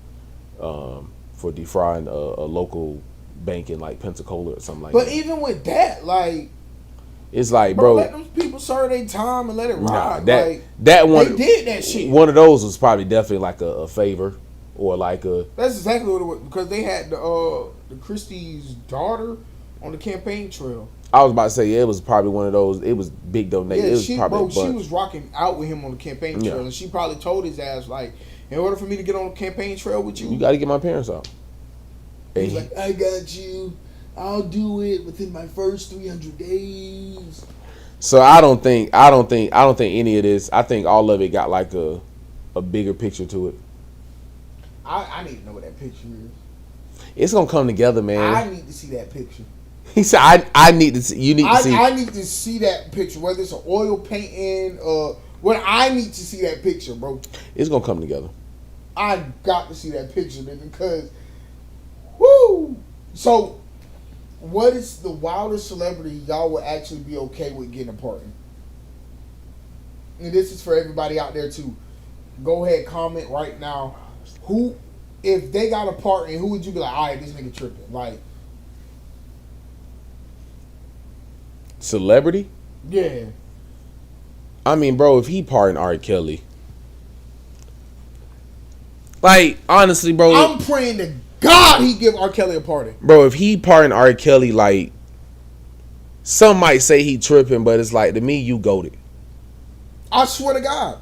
for defrauding a local bank in like Pensacola or something like that. But even with that, like, it's like, bro, let those people serve their time and let it ride. That one, they did that shit. One of those was probably definitely like a favor or like a. That's exactly what it was, because they had the Christie's daughter on the campaign trail. I was about to say, yeah, it was probably one of those. It was big donation. Yeah, she was rocking out with him on the campaign trail, Yeah. and she probably told his ass, like, in order for me to get on the campaign trail with you, You got to get my parents out. he's like, I got you. I'll do it within my first 300 days. So I don't think any of this. I think all of it got like a bigger picture to it. I need to know what that picture is. It's gonna come together, man. I need to see that picture. He said, "I need to see. You need to see. I need to see that picture. Whether it's an oil painting, I need to see that picture, bro. It's gonna come together. I got to see that picture, nigga, because, whoo. So, what is the wildest celebrity y'all would actually be okay with getting a pardon? and this is for everybody out there too. Go ahead, comment right now. Who, if they got a partner, who would you be like? All right, this nigga tripping. Like, celebrity? yeah. I mean, bro, if he pardoned R. Kelly, like, honestly, bro, I'm praying to God he give R. Kelly a pardon. Bro, if he pardoned R. Kelly, like, some might say he tripping, but it's like, to me, you goated. I swear to God.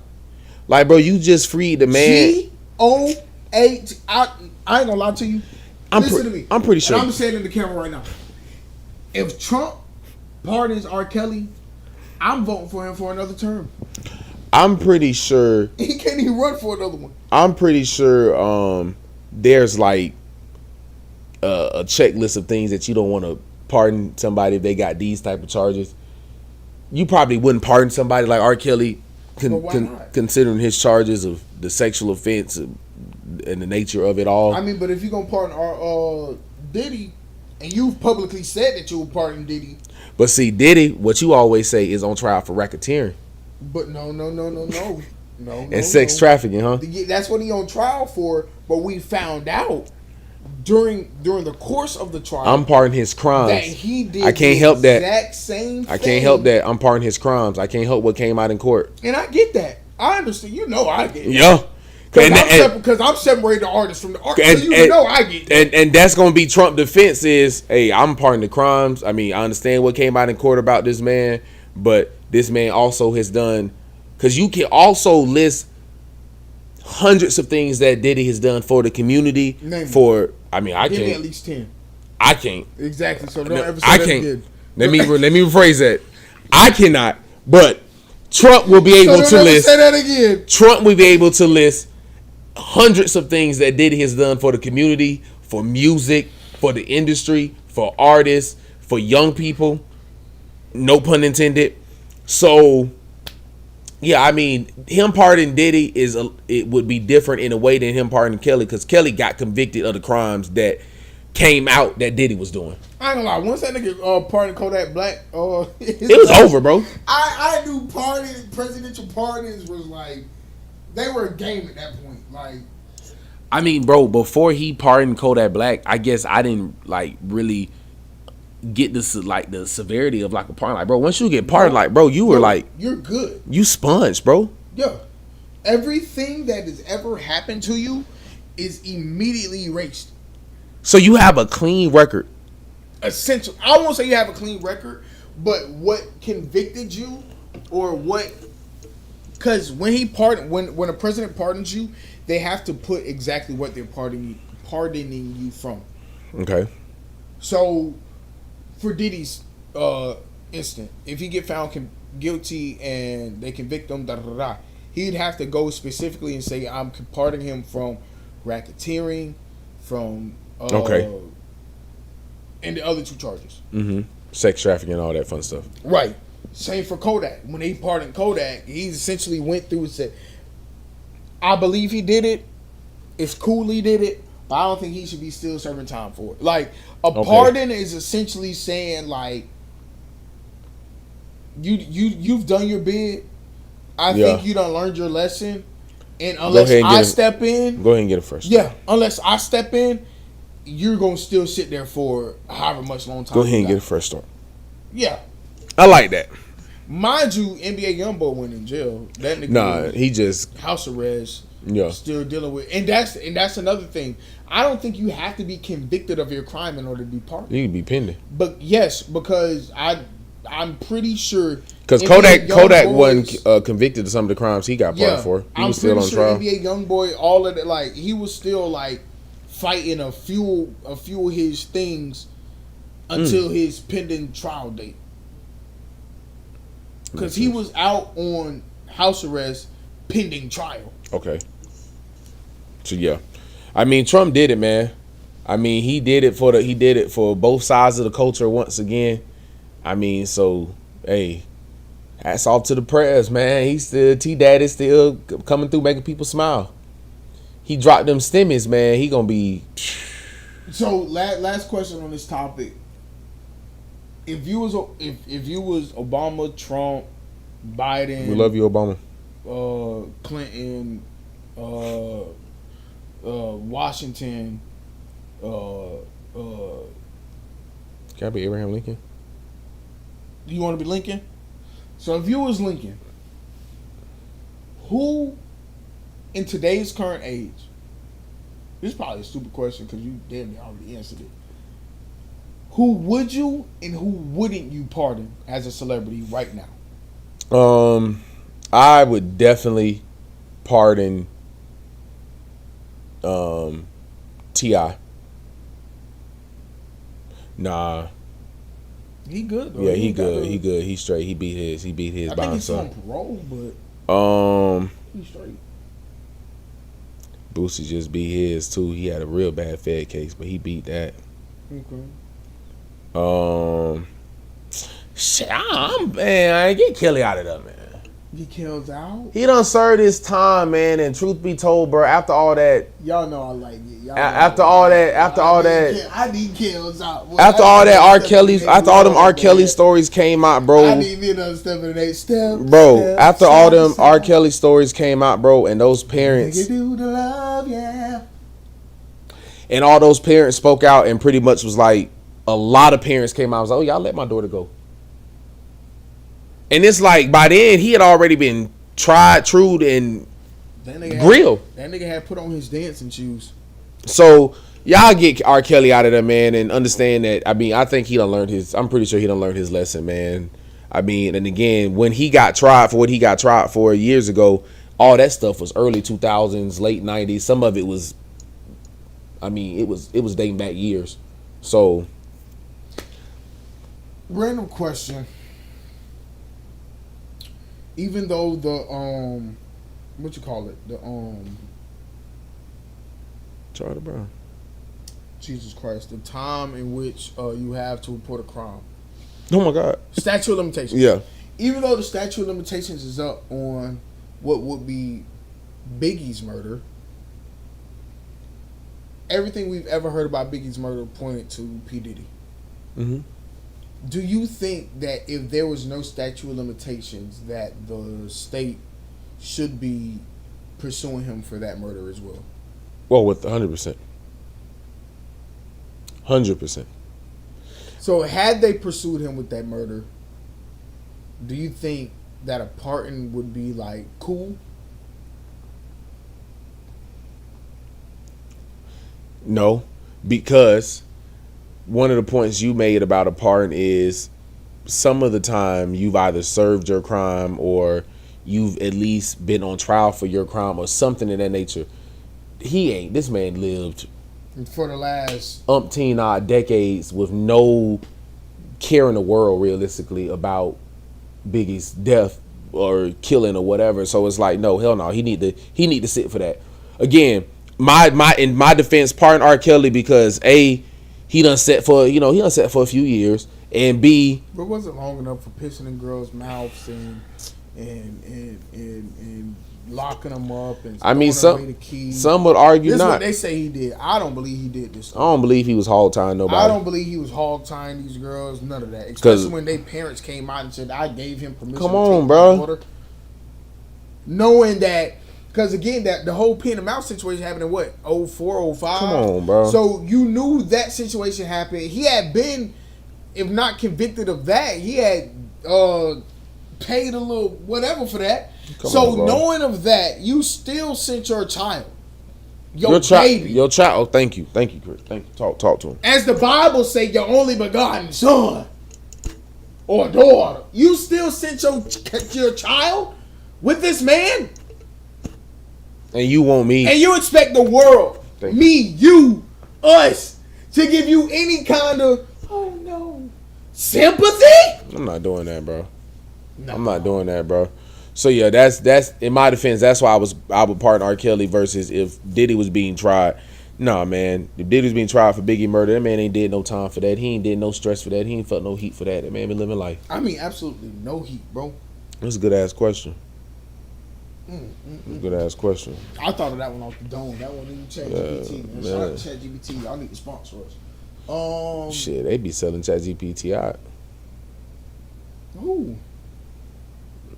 Like, bro, you just freed the man. G-O-A-T. I ain't gonna lie to you. Listen to me. I'm pretty sure. And I'm saying in the camera right now. If Trump pardons R. Kelly, I'm voting for him for another term. I'm pretty sure. He can't even run for another one. I'm pretty sure there's like a checklist of things that you don't want to pardon somebody if they got these type of charges. You probably wouldn't pardon somebody like R. Kelly, considering his charges of the sexual offense and the nature of it all. I mean, but if you're gonna pardon Diddy, and you've publicly said that you will pardon Diddy. But see, Diddy, what you always say is on trial for racketeering. But no. And sex trafficking, huh? That's what he on trial for. But we found out during the course of the trial, I'm pardoning his crimes. That he did. I can't help that. Exact same thing. I can't help that. I'm pardoning his crimes. I can't help what came out in court. And I get that. I understand. You know, I get it. Yeah. Because I'm separating the artist from the artist. So you know I get that. And that's going to be Trump's defense is, hey, I'm pardoning the crimes. I mean, I understand what came out in court about this man, but this man also has done, because you can also list hundreds of things that Diddy has done for the community. I mean, I Give can't. me at least 10. I can't. Exactly. So don't ever say I that can't. again. Let me rephrase that. I cannot. But Trump will be able to list. Say that again. Trump will be able to list hundreds of things that Diddy has done for the community, for music, for the industry, for artists, for young people. No pun intended. So, yeah, I mean, him pardoning Diddy it would be different in a way than him pardoning Kelly, because Kelly got convicted of the crimes that came out that Diddy was doing. I ain't gonna lie. Once that nigga pardoned Kodak Black, it was over, bro. I knew presidential pardons was like, they were a game at that point. Like, I mean, bro, before he pardoned Kodak Black, I guess I didn't like really get the severity of like a pardon. Like, bro, once you get pardoned, like, bro, you were like, you're good. You sponged, bro. Yeah. Everything that has ever happened to you is immediately erased. So you have a clean record. Essential. I won't say you have a clean record, but what convicted you, or what? Because when a president pardons you, they have to put exactly what they're pardoning you from. Okay. So, for Diddy's instant, if he get found guilty and they convict him, he'd have to go specifically and say, I'm pardoning him from racketeering, from and the other two charges. Mm-hmm. Sex trafficking and all that fun stuff. Right. Same for Kodak. When they pardoned Kodak, he essentially went through and said, I believe he did it. It's cool he did it, but I don't think he should be still serving time for it. Like, pardon is essentially saying, like, you've done your bid. I think you done learned your lesson. And unless I step in, go ahead and get it first. Yeah, unless I step in, you're gonna still sit there for however much long time. Go ahead and get it first start. Yeah, I like that. Mind you, NBA YoungBoy went in jail. That nigga, he just house arrest. Yeah, still dealing with, and that's another thing. I don't think you have to be convicted of your crime in order to be pardoned. You can be pending. But yes, because I'm pretty sure. Because Kodak wasn't convicted of some of the crimes he got pardoned for. He was still on trial. NBA YoungBoy, all of it, like, he was still like fighting a fuel his things until his pending trial date. Because he was out on house arrest pending trial. Okay. So yeah, I mean, Trump did it, man. I mean, he did it for both sides of the culture once again. I mean, so hey, hats off to the prayers, man. T-Daddy's still coming through, making people smile. He dropped them stimmies, man. He gonna be. So last question on this topic. If you was Obama, Trump, Biden. We love you, Obama. Clinton, Washington. Can I be Abraham Lincoln? You want to be Lincoln? So if you was Lincoln, who in today's current age? This is probably a stupid question because you damn near already answered it. Who would you and who wouldn't you pardon as a celebrity right now? I would definitely pardon T.I. Nah. He good though. Yeah, he good. He good. He straight. He beat his I by think he's on himself. parole, but he's straight. Boosie just beat his too. He had a real bad Fed case, but he beat that. Okay. Shit, man, get Kelly out of there, man. Get killed out. He done served his time, man. And truth be told, bro, after all that, Y'all know I like it. After all that, I need kills out. Boy, after all that R. Kelly's, after all them R. Kelly stories came out, bro. I need me another step in the next step. Bro, after all them R. Kelly stories came out, bro, and those parents, do the love, yeah. and all those parents spoke out and pretty much was like, a lot of parents came out and was like, oh, y'all let my daughter go. And it's like, by then, he had already been tried, trued, and grilled. That nigga had put on his dancing shoes. So, y'all get R. Kelly out of there, man, and understand that, I mean, I think he done learned his, I'm pretty sure he done learned his lesson, man. I mean, and again, when he got tried for what he got tried for years ago, all that stuff was early 2000s, late 90s. Some of it was, I mean, it was dating back years. So. Random question. Even though the what you call it, the Charlie Brown, Jesus Christ, the time in which you have to report a crime. Oh my God, statute of limitations. Yeah. Even though the statute of limitations is up on what would be Biggie's murder, everything we've ever heard about Biggie's murder pointed to P. Diddy. Mm-hmm. Do you think that if there was no statute of limitations, that the state should be pursuing him for that murder as well? Well, with 100%. 100%. So had they pursued him with that murder, do you think that a pardon would be like cool? No, because one of the points you made about a pardon is some of the time you've either served your crime or you've at least been on trial for your crime or something of that nature. This man lived for the last umpteen odd decades with no care in the world realistically about Biggie's death or killing or whatever. So it's like, no, hell no, he need to sit for that. Again, in my defense, pardon R. Kelly because A, he done set for a few years, and B, but it wasn't long enough for pissing in girls' mouths and locking them up and I mean, away the keys. Some would argue this not. Is what they say he did. I don't believe he did this stuff. I don't believe he was hog tying nobody. I don't believe he was hog tying these girls. None of that. Especially when their parents came out and said, "I gave him permission." Come to on, take bro. my daughter. Knowing that, because again, that the whole pen and mouth situation happened in what 04, 05? Come on, bro. So you knew that situation happened. He had been, if not convicted of that, he had paid a little whatever for that. So knowing of that, you still sent your child, your baby, your child. Oh, thank you, Chris. Thank you. Talk to him. As the Bible say, your only begotten son or daughter. You still sent your child with this man, and you want me, and you expect the world, you, us, to give you any kind of sympathy? I'm not doing that, bro. No. I'm not doing that, bro. So yeah, that's in my defense. That's why I would pardon R. Kelly versus if Diddy was being tried. Nah, man. If Diddy was being tried for Biggie murder, that man ain't did no time for that. He ain't did no stress for that. He ain't felt no heat for that. That man been living life. I mean, absolutely no heat, bro. That's a good ass question. Good ass question. I thought of that one off the dome. That one in ChatGPT. Shout out to ChatGPT. Y'all need to sponsor us. Shit, they be selling ChatGPT out. Ooh.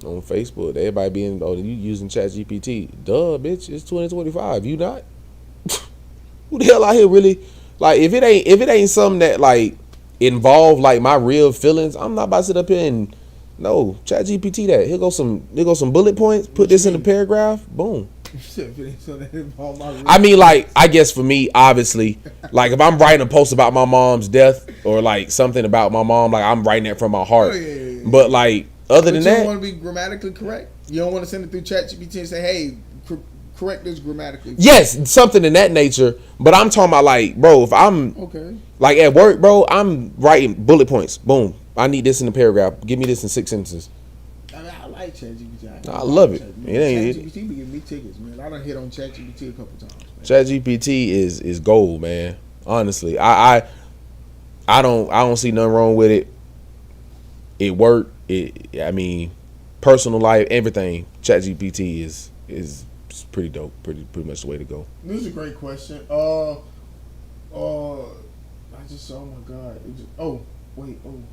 on Facebook. Everybody being, oh, you using ChatGPT? Duh, bitch. It's 2025. You not? Who the hell out here really? Like, if it ain't something that like involve like my real feelings, I'm not about to sit up here and no ChatGPT that. Here go some bullet points. Put this in a paragraph. Boom. I mean, like, I guess for me, obviously, like if I'm writing a post about my mom's death or like something about my mom, like I'm writing that from my heart. Oh, yeah. But like other than that, you don't want to be grammatically correct. You don't want to send it through ChatGPT and say, "Hey, correct this grammatically." Yes, something in that nature. But I'm talking about like, bro, if I'm like at work, bro, I'm writing bullet points. Boom. I need this in a paragraph. Give me this in 6 sentences. I like ChatGPT. I love it. ChatGPT be giving me tickets, man. I done hit on ChatGPT a couple times. Man. ChatGPT is gold, man. Honestly, I don't see nothing wrong with it. It worked. I mean, personal life, everything. ChatGPT is pretty dope. Pretty much the way to go. This is a great question. I just saw. Oh my god.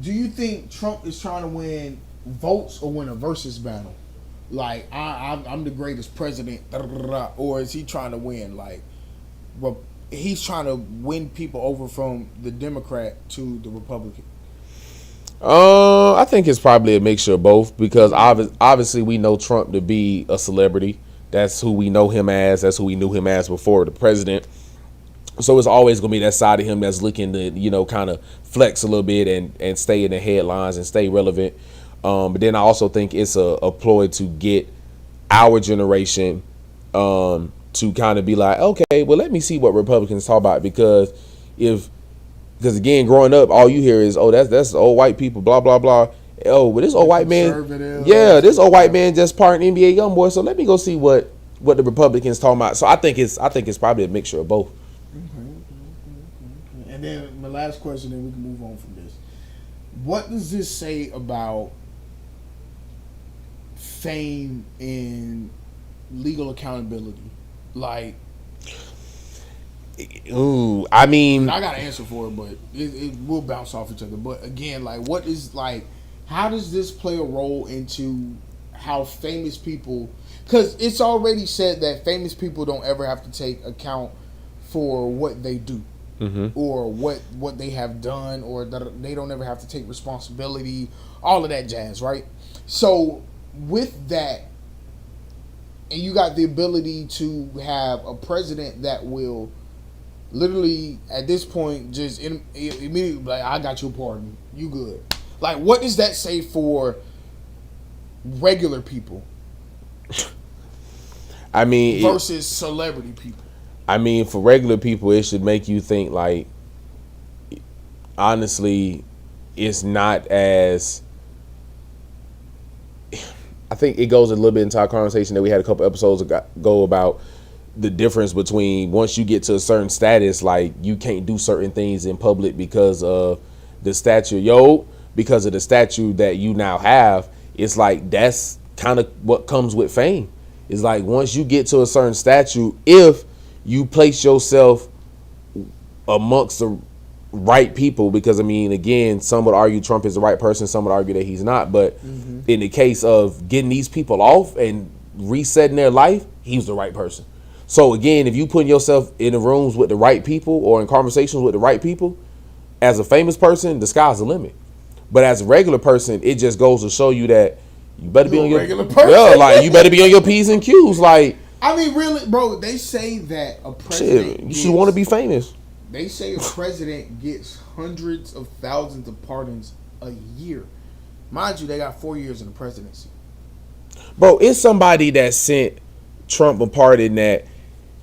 Do you think Trump is trying to win votes or win a versus battle? Like I'm the greatest president, or is he trying to win like? Well, he's trying to win people over from the Democrat to the Republican. I think it's probably a mixture of both because obviously we know Trump to be a celebrity. That's who we know him as. That's who we knew him as before the president. So it's always going to be that side of him that's looking to, kind of flex a little bit and stay in the headlines and stay relevant. But then I also think it's a ploy to get our generation to kind of be like, okay, well, let me see what Republicans talk about. Because again, growing up, all you hear is, oh, that's old white people, blah, blah, blah. Oh, but this old white man, this old white man just pardoned NBA YoungBoy. So let me go see what the Republicans talking about. So I think it's probably a mixture of both. And then my last question, and we can move on from this. What does this say about fame and legal accountability? Like, ooh, I mean, I got an answer for it, but it will bounce off each other. But again, like, how does this play a role into how famous people? Because it's already said that famous people don't ever have to take account for what they do. Mm-hmm. Or what they have done, or that they don't ever have to take responsibility, all of that jazz, right? So with that, and you got the ability to have a president that will literally at this point just immediately like, I got your pardon, you good. Like, what does that say for regular people? I mean, versus celebrity people. I mean, for regular people, it should make you think, like, honestly, it's not as... I think it goes a little bit into our conversation that we had a couple episodes ago about the difference between once you get to a certain status, like, you can't do certain things in public because of the statute. Because of the statute that you now have, it's like that's kind of what comes with fame. It's like once you get to a certain statute, if you place yourself amongst the right people, because I mean, again, some would argue Trump is the right person, some would argue that he's not, but in the case of getting these people off and resetting their life, he's the right person. So again, if you put yourself in the rooms with the right people or in conversations with the right people, as a famous person, the sky's the limit. But as a regular person, it just goes to show you that you better be on your regular person. Yeah, like you better be on your P's and Q's. Like, I mean, really, bro, they say that a president you should want to be famous. They say a president gets hundreds of thousands of pardons a year. Mind you, they got 4 years in the presidency. Bro, it's somebody that sent Trump a pardon that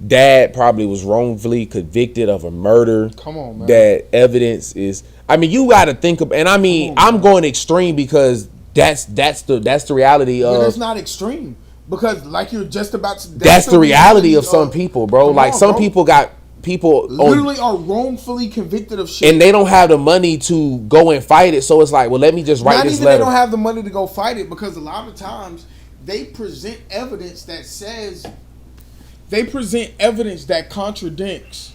dad probably was wrongfully convicted of a murder. Come on, man. That evidence is... I mean, you got to think of... And I mean, I'm going extreme because that's the reality of... But it's not extreme. Because like you're just about to... That's the reality of some people, bro. Like some people got... People literally are wrongfully convicted of shit, and they don't have the money to go and fight it. So it's like, well, let me just write this letter. They don't have the money to go fight it because a lot of times they present evidence that says that contradicts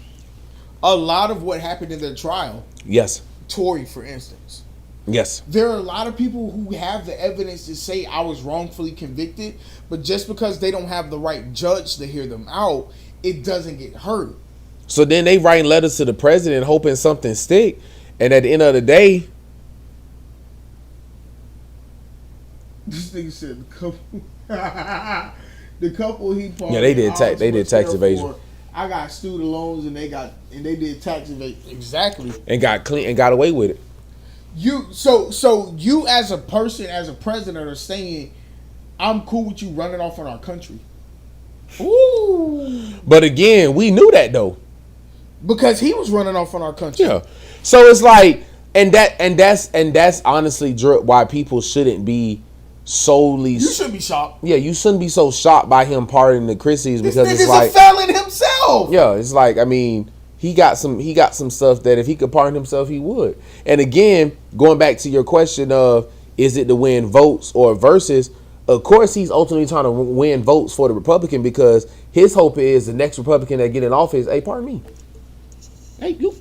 a lot of what happened in their trial. Yes, Tory, for instance, Yes. There are a lot of people who have the evidence to say I was wrongfully convicted, but just because they don't have the right judge to hear them out, it doesn't get heard. So then they writing letters to the president hoping something stick, and at the end of the day, this nigga said the couple he pardoned. Yeah, they did tax evasion. I got student loans and they did tax evasion. Exactly. And got clean and got away with it. So you as a person, as a president, are saying I'm cool with you running off on our country. Ooh. But again, we knew that though. Because he was running off on our country. Yeah. So it's like, and that's honestly why people shouldn't be solely. You shouldn't be shocked. Yeah, you shouldn't be so shocked by him pardoning the Christies because this it's like a felon himself. Yeah, it's like, I mean, he got some stuff that if he could pardon himself, he would. And again, going back to your question of is it to win votes or versus, of course he's ultimately trying to win votes for the Republican because his hope is the next Republican that get in office, hey, pardon me. Hey, you.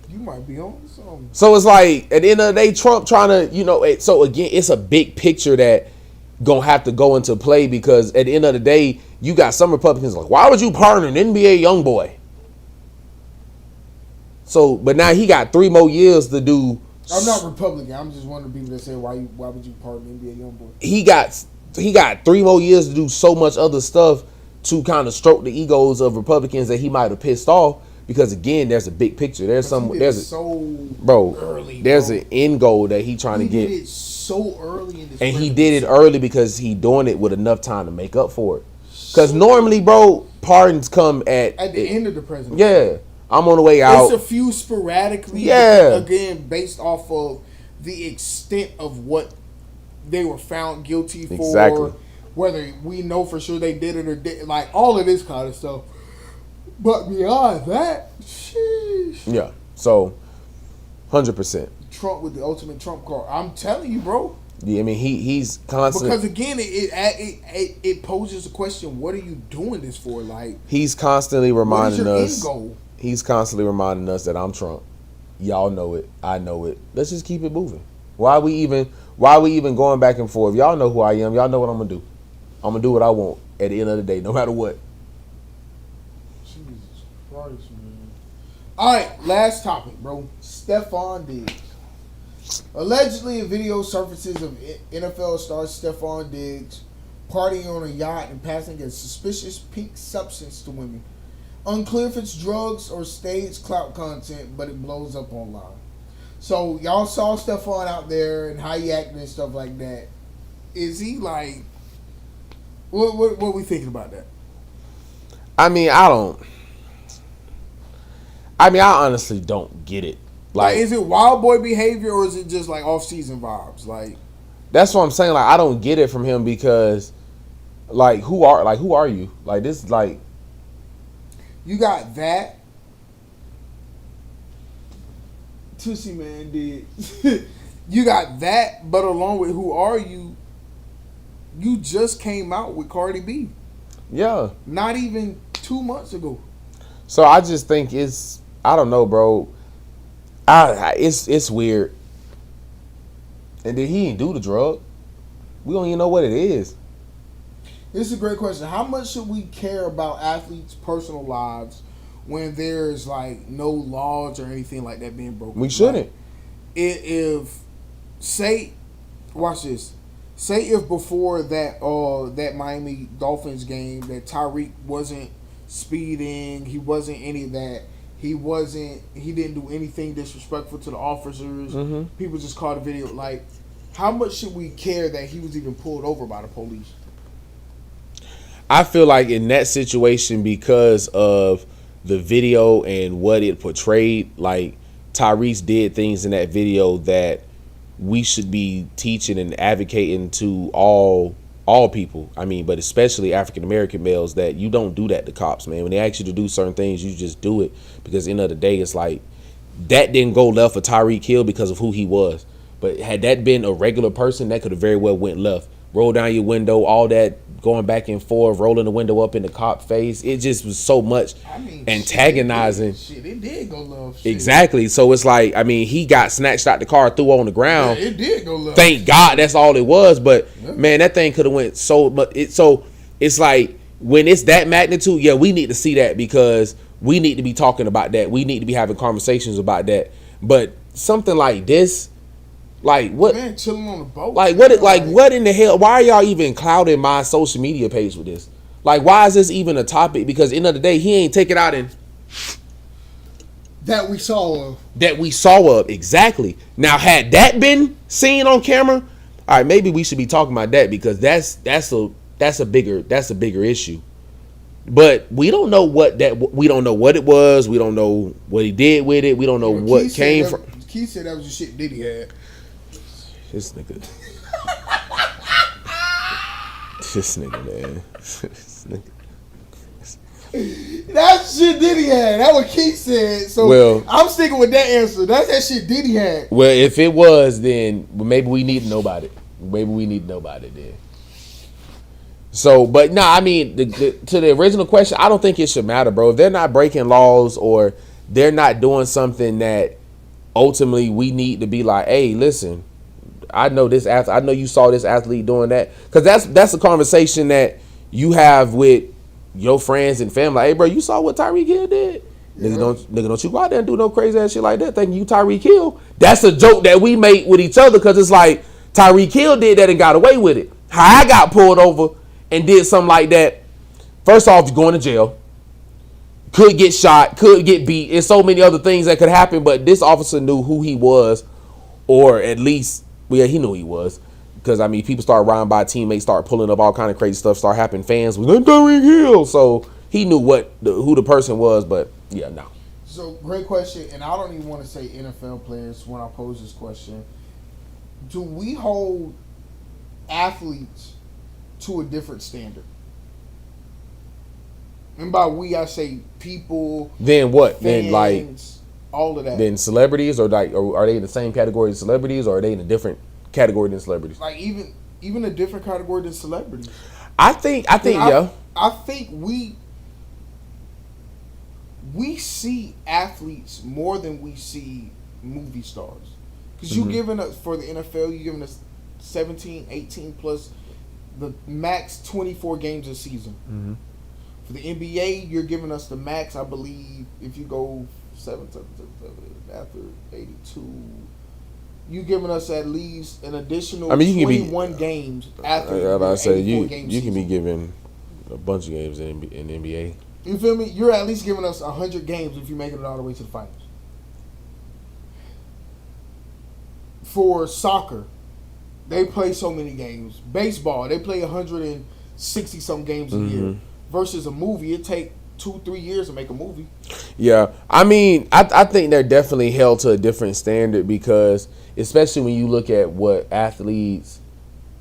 You might be on something. So it's like at the end of the day, Trump trying to, so again, it's a big picture that gonna have to go into play because at the end of the day, you got some Republicans like, why would you pardon an NBA young boy? So, but now he got 3 more years to do. I'm not Republican. I'm just one of the people that say, why would you pardon an NBA young boy? He got 3 more years to do so much other stuff to kind of stroke the egos of Republicans that he might have pissed off. Because again, there's a big picture. There's an end goal that he trying to get. He did it so early in this. And he did it early because he doing it with enough time to make up for it. Because normally, bro, pardons come at the end of the presidency. Yeah, I'm on the way out. It's a few sporadically. Yeah. Again, based off of the extent of what they were found guilty for. Exactly. Whether we know for sure they did it or did, like all of this kind of stuff. But beyond that, sheesh. Yeah. So, 100%. Trump with the ultimate Trump card. I'm telling you, bro. Yeah, I mean he's constantly, because again it poses a question. What are you doing this for? Like he's constantly reminding what is your us. End goal? He's constantly reminding us that I'm Trump. Y'all know it. I know it. Let's just keep it moving. Why we even going back and forth? Y'all know who I am. Y'all know what I'm gonna do. I'm gonna do what I want at the end of the day, no matter what. Jesus Christ, man. All right, last topic, bro. Stefon Diggs. Allegedly, a video surfaces of NFL star Stefon Diggs partying on a yacht and passing a suspicious pink substance to women. Unclear if it's drugs or staged clout content, but it blows up online. So y'all saw Stefon out there and how he acting and stuff like that. Is he like? What we thinking about that? I honestly don't get it. Like, is it wild boy behavior or is it just like off-season vibes? Like, that's what I'm saying. Like, I don't get it from him because, like, who are you? Like, this, like, you got that. Tootsie Man did. You got that, but along with who are you? You just came out with Cardi B. Yeah. Not even 2 months ago. So I just think I don't know, bro. It's weird. And then he didn't do the drug. We don't even know what it is. This is a great question. How much should we care about athletes' personal lives when there's like no laws or anything like that being broken? We shouldn't. Like, watch this. Say if before that Miami Dolphins game that Tyreek wasn't speeding, he wasn't any of that. He didn't do anything disrespectful to the officers. Mm-hmm. People just caught a video. Like, how much should we care that he was even pulled over by the police? I feel like in that situation, because of the video and what it portrayed, like Tyrese did things in that video that we should be teaching and advocating to all people. I mean, but especially African American males, that you don't do that to cops, man. When they ask you to do certain things, you just do it, because at the end of the day, it's like that didn't go left for Tyreek Hill because of who he was. But had that been a regular person, that could have very well went left. roll down your window, all that going back and forth, rolling the window up in the cop face. It just was so much antagonizing. Shit, it did go left. Exactly. So it's like, I mean, he got snatched out the car, threw on the ground. Yeah, it did go left. Thank God that's all it was. But man, that thing could have went so much. So it's like when it's that magnitude, yeah, we need to see that because we need to be talking about that. We need to be having conversations about that. But something like this, like what? Man, chilling on the boat. Like what? Like what in the hell? Why are y'all even clouding my social media page with this? Like, why is this even a topic? Because at the end of the day, he ain't take it out and that we saw of. Exactly. Now, had that been seen on camera, all right, maybe we should be talking about that because that's a bigger issue. But we don't know what it was. We don't know what he did with it. We don't know what came from. Keith said that was the shit Diddy had. This nigga. This nigga, man. This nigga. That shit Diddy had. That's what Keith said. So I'm sticking with that answer. That's that shit Diddy had. Well, if it was, then maybe we need to know about it. Then. So, but nah, I mean, to the original question, I don't think it should matter, bro. If they're not breaking laws or they're not doing something that ultimately we need to be like, hey, listen, I know this athlete. I know you saw this athlete doing that, because that's a conversation that you have with your friends and family. Like, hey, bro, you saw what Tyreek Hill did? Yeah. Nigga, don't you go out there and do no crazy ass shit like that thinking you Tyreek Hill. That's a joke that we make with each other because it's like Tyreek Hill did that and got away with it. How I got pulled over and did something like that. First off, you're going to jail. Could get shot, could get beat. There's so many other things that could happen, but this officer knew who he was, or at least, well, he knew who he was. Because, I mean, people start riding by, teammates start pulling up, all kind of crazy stuff start happening. Fans was like, Tyreek Hill. So he knew who the person was, but yeah, no. So, great question, and I don't even want to say NFL players when I pose this question. Do we hold athletes to a different standard? And by we, I say people. Then what? Fans, then like all of that. Then celebrities, or are they in the same category as celebrities, or are they in a different category than celebrities? Like even a different category than celebrities. I think yeah. I think we see athletes more than we see movie stars. Because you giving us, for the NFL, you giving us 17, 18 plus the max 24 games a season. Mm-hmm. For the NBA, you're giving us the max, I believe, if you go 7 after 82, you're giving us at least an additional 21 games after. I say you can be given a bunch of games in the NBA. You feel me? You're at least giving us 100 games if you're making it all the way to the finals. For soccer, they play so many games. Baseball, they play 160 some games a year. Versus a movie, it take 2-3 years to make a movie. Yeah, I mean, I think they're definitely held to a different standard because, especially when you look at what athletes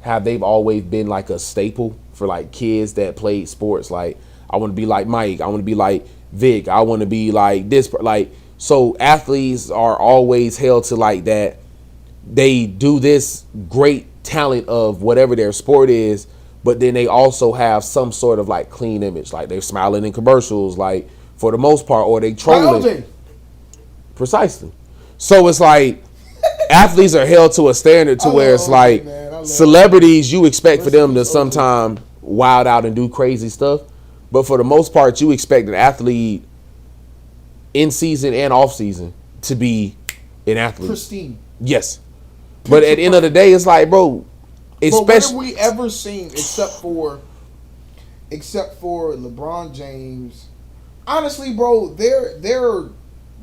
have, they've always been like a staple for like kids that played sports. Like, I want to be like Mike. I want to be like Vic. I want to be like this. Like, so athletes are always held to like that. They do this great talent of whatever their sport is, but then they also have some sort of like clean image, like they're smiling in commercials, like for the most part, or they trolling. Precisely. So it's like athletes are held to a standard to where it's like celebrities, you expect for them to sometime wild out and do crazy stuff, but for the most part, you expect an athlete in season and off season to be an athlete. Pristine. Yes. But at the end of the day, it's like, bro, but what have we ever seen except for LeBron James? Honestly, bro, there are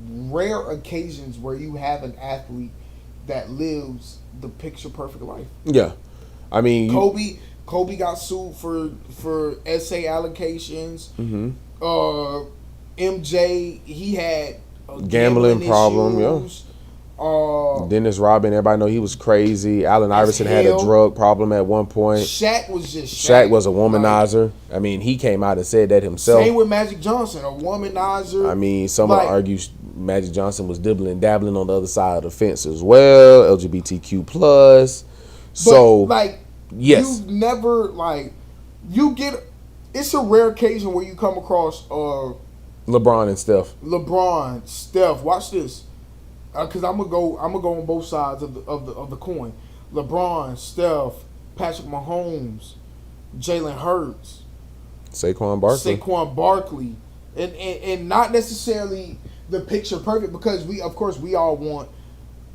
rare occasions where you have an athlete that lives the picture perfect life. Yeah, I mean, Kobe got sued for essay allocations. MJ, he had a gambling problem. Issues. Yeah. Dennis Rodman, everybody know he was crazy. Allen Iverson had a drug problem at one point. Shaq was just Shaq was a womanizer. I mean, he came out and said that himself. Same with Magic Johnson, a womanizer. I mean, some would argue Magic Johnson was dabbling on the other side of the fence as well. LGBTQ plus. So like Yes. You never, like, you get, it's a rare occasion where you come across LeBron and Steph. Steph. Watch this, because I'm gonna go on both sides of the coin. LeBron, Steph, Patrick Mahomes, Jalen Hurts, Saquon Barkley, and not necessarily the picture perfect, because we all want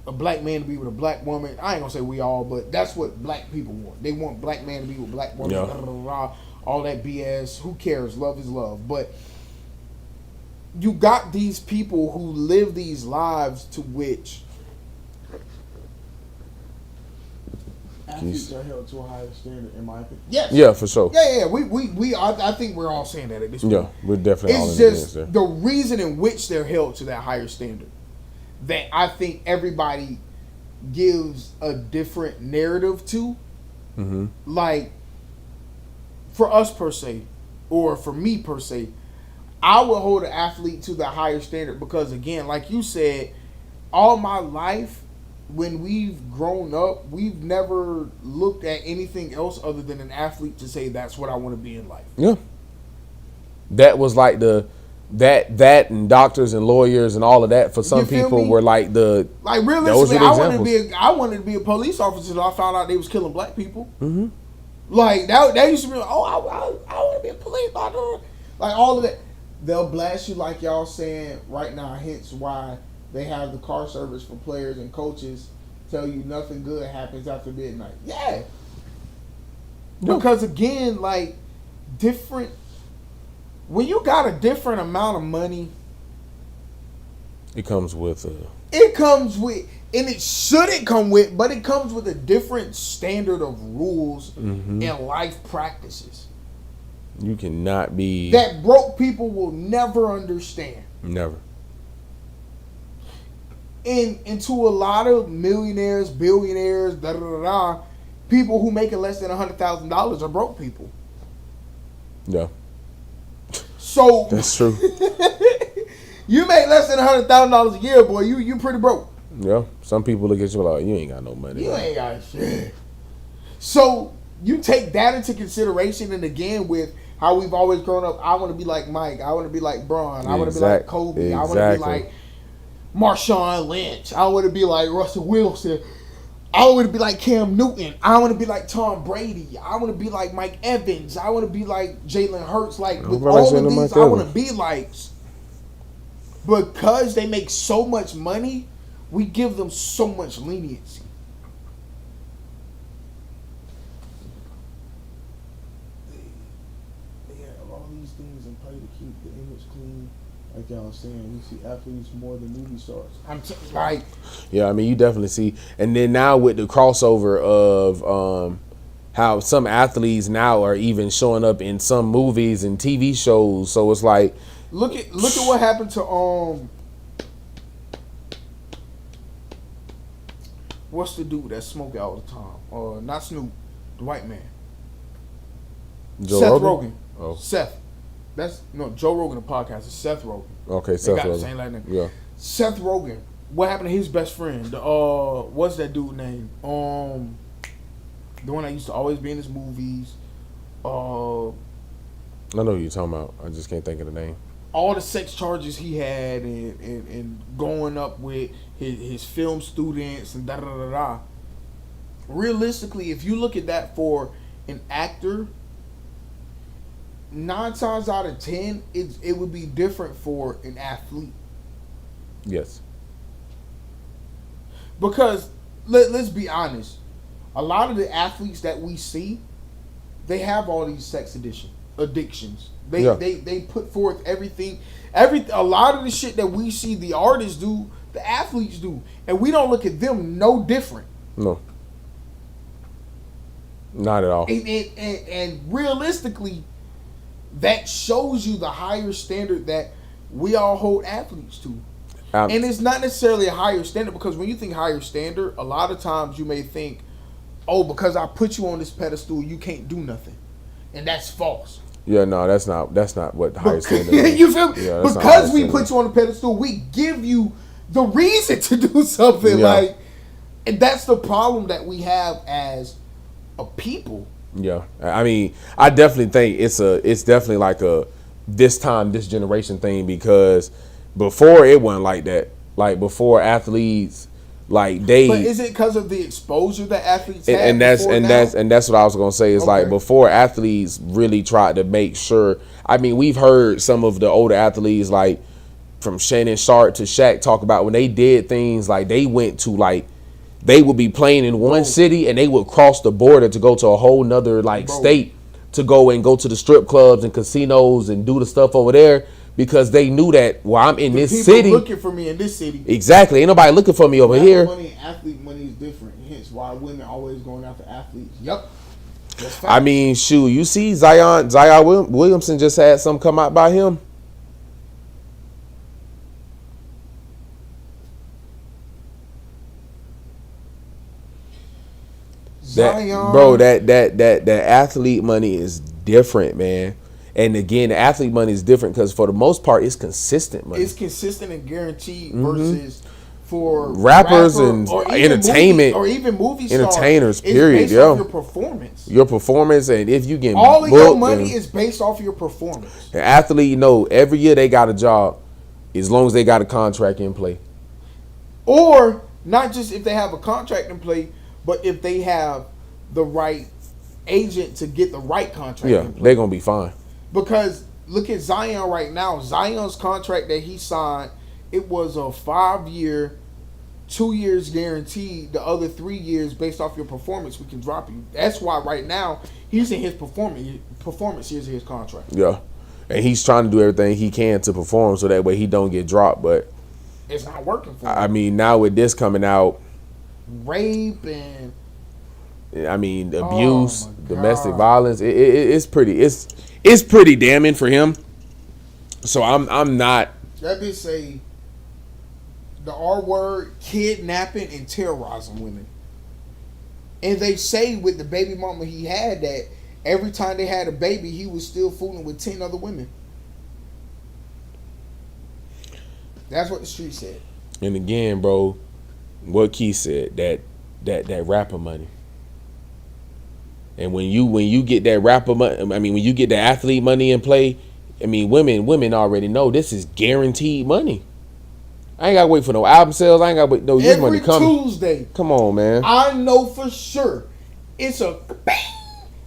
a black man to be with a black woman. I ain't gonna say we all, but that's what black people want. They want black man to be with black woman. Yeah. All that BS. Who cares? Love is love. But you got these people who live these lives to which athletes are held to a higher standard, in my opinion. Yes. Yeah, for sure. Yeah. I think we're all saying that at this point. Yeah, we're definitely all in It's just there. the reason in which they're held to that higher standard that I think everybody gives a different narrative to. Mm-hmm. Like, for us per se, or for me per se, I would hold an athlete to the higher standard because, again, like you said, all my life, when we've grown up, we've never looked at anything else other than an athlete to say that's what I want to be in life. Yeah. That was like that and doctors and lawyers and all of that for some people were like realistically, I wanted to be a police officer until I found out they was killing black people. Mm-hmm. Like that used to be like, I want to be a police officer. Like all of that. They'll blast you like y'all saying right now, hence why they have the car service for players and coaches, tell you nothing good happens after midnight. Yeah. Because again, like, different, when you got a different amount of money, it comes with and it shouldn't come with, but it comes with a different standard of rules and life practices. You cannot be that broke people will never understand. Never. And to a lot of millionaires, billionaires, people who make less than $100,000 are broke people. Yeah. So that's true. You make less than $100,000 a year, boy. You pretty broke. Yeah. Some people look at you like, you ain't got no money. You ain't got shit. So you take that into consideration, and again with how we've always grown up, I want to be like Mike. I want to be like Braun. I want to be like Kobe. Exactly. I want to be like Marshawn Lynch. I want to be like Russell Wilson. I want to be like Cam Newton. I want to be like Tom Brady. I want to be like Mike Evans. I want to be like Jalen Hurts. Like with all of these, I want to be like. Because they make so much money, we give them so much leniency. They have all these things in play to keep the image clean. Like y'all was saying, we see athletes more than movie stars. Yeah, I mean, you definitely see. And then now with the crossover of how some athletes now are even showing up in some movies and TV shows. So it's like, look at what happened to what's the dude that smoke out all the time? Not Snoop, the white man. Seth Rogen. Oh. Seth. Joe Rogan, the podcast, is Seth Rogen. Okay, Seth got Rogen. The same last name. Yeah. Seth Rogen. What happened to his best friend? What's that dude name? The one that used to always be in his movies. I know who you're talking about. I just can't think of the name. All the sex charges he had and going up with his film students and da-da-da-da. Realistically, if you look at that for an actor, 9 times out of 10, it would be different for an athlete. Yes. Because, let's be honest, a lot of the athletes that we see, they have all these sex addictions. They put forth everything. A lot of the shit that we see the artists do, the athletes do. And we don't look at them no different. No. Not at all. And realistically, that shows you the higher standard that we all hold athletes to. And it's not necessarily a higher standard, because when you think higher standard, a lot of times you may think, oh, because I put you on this pedestal, you can't do nothing. And that's false. Yeah, no, that's not what higher standard is. You feel me? Yeah, because we put you on the pedestal, we give you the reason to do something. Yeah. And that's the problem that we have as a people. Yeah, I mean, I definitely think it's definitely like a this generation thing, because before it wasn't like that. Like before, athletes like they. But is it because of the exposure that athletes had? And that's what I was gonna say. Is like before, athletes really tried to make sure. I mean, we've heard some of the older athletes, like from Shannon Sharp to Shaq, talk about when they did things like they went to like. They would be playing in one city and they would cross the border to go to a whole nother state to go to the strip clubs and casinos and do the stuff over there, because they knew that I'm in this city. People looking for me in this city. Exactly. Ain't nobody looking for me over here. Money, athlete money is different. Hence why women always going after athletes. Yep. I mean, shoot, you see Zion Williamson just had some come out by him. That athlete money is different, man. And again, the athlete money is different because for the most part, it's consistent money. It's consistent and guaranteed versus for rappers and entertainment or even movie stars, entertainers. Period. Based off your performance, and if you get all of your money is based off your performance. An athlete, every year they got a job, as long as they got a contract in play. Or not just if they have a contract in play, but if they have the right agent to get the right contract. Yeah, they're gonna be fine. Because look at Zion right now. Zion's contract that he signed, it was a 5-year, 2 years guaranteed. The other 3 years, based off your performance, we can drop you. That's why right now he's in his performance years of his contract. Yeah, and he's trying to do everything he can to perform so that way he don't get dropped. But it's not working for him. I mean, now with this coming out, rape and abuse, domestic violence, it's pretty damning for him. So I'm not. That bitch say the R word, kidnapping and terrorizing women. And they say with the baby mama he had that every time they had a baby, he was still fooling with 10 other women. That's what the street said. And again, bro, what Keith said, that rapper money. And when you get that rapper money, when you get the athlete money in play, women already know this is guaranteed money. I ain't gotta wait for no album sales. I ain't gotta wait. No, your money coming. Every Tuesday. Come on, man. I know for sure it's a bang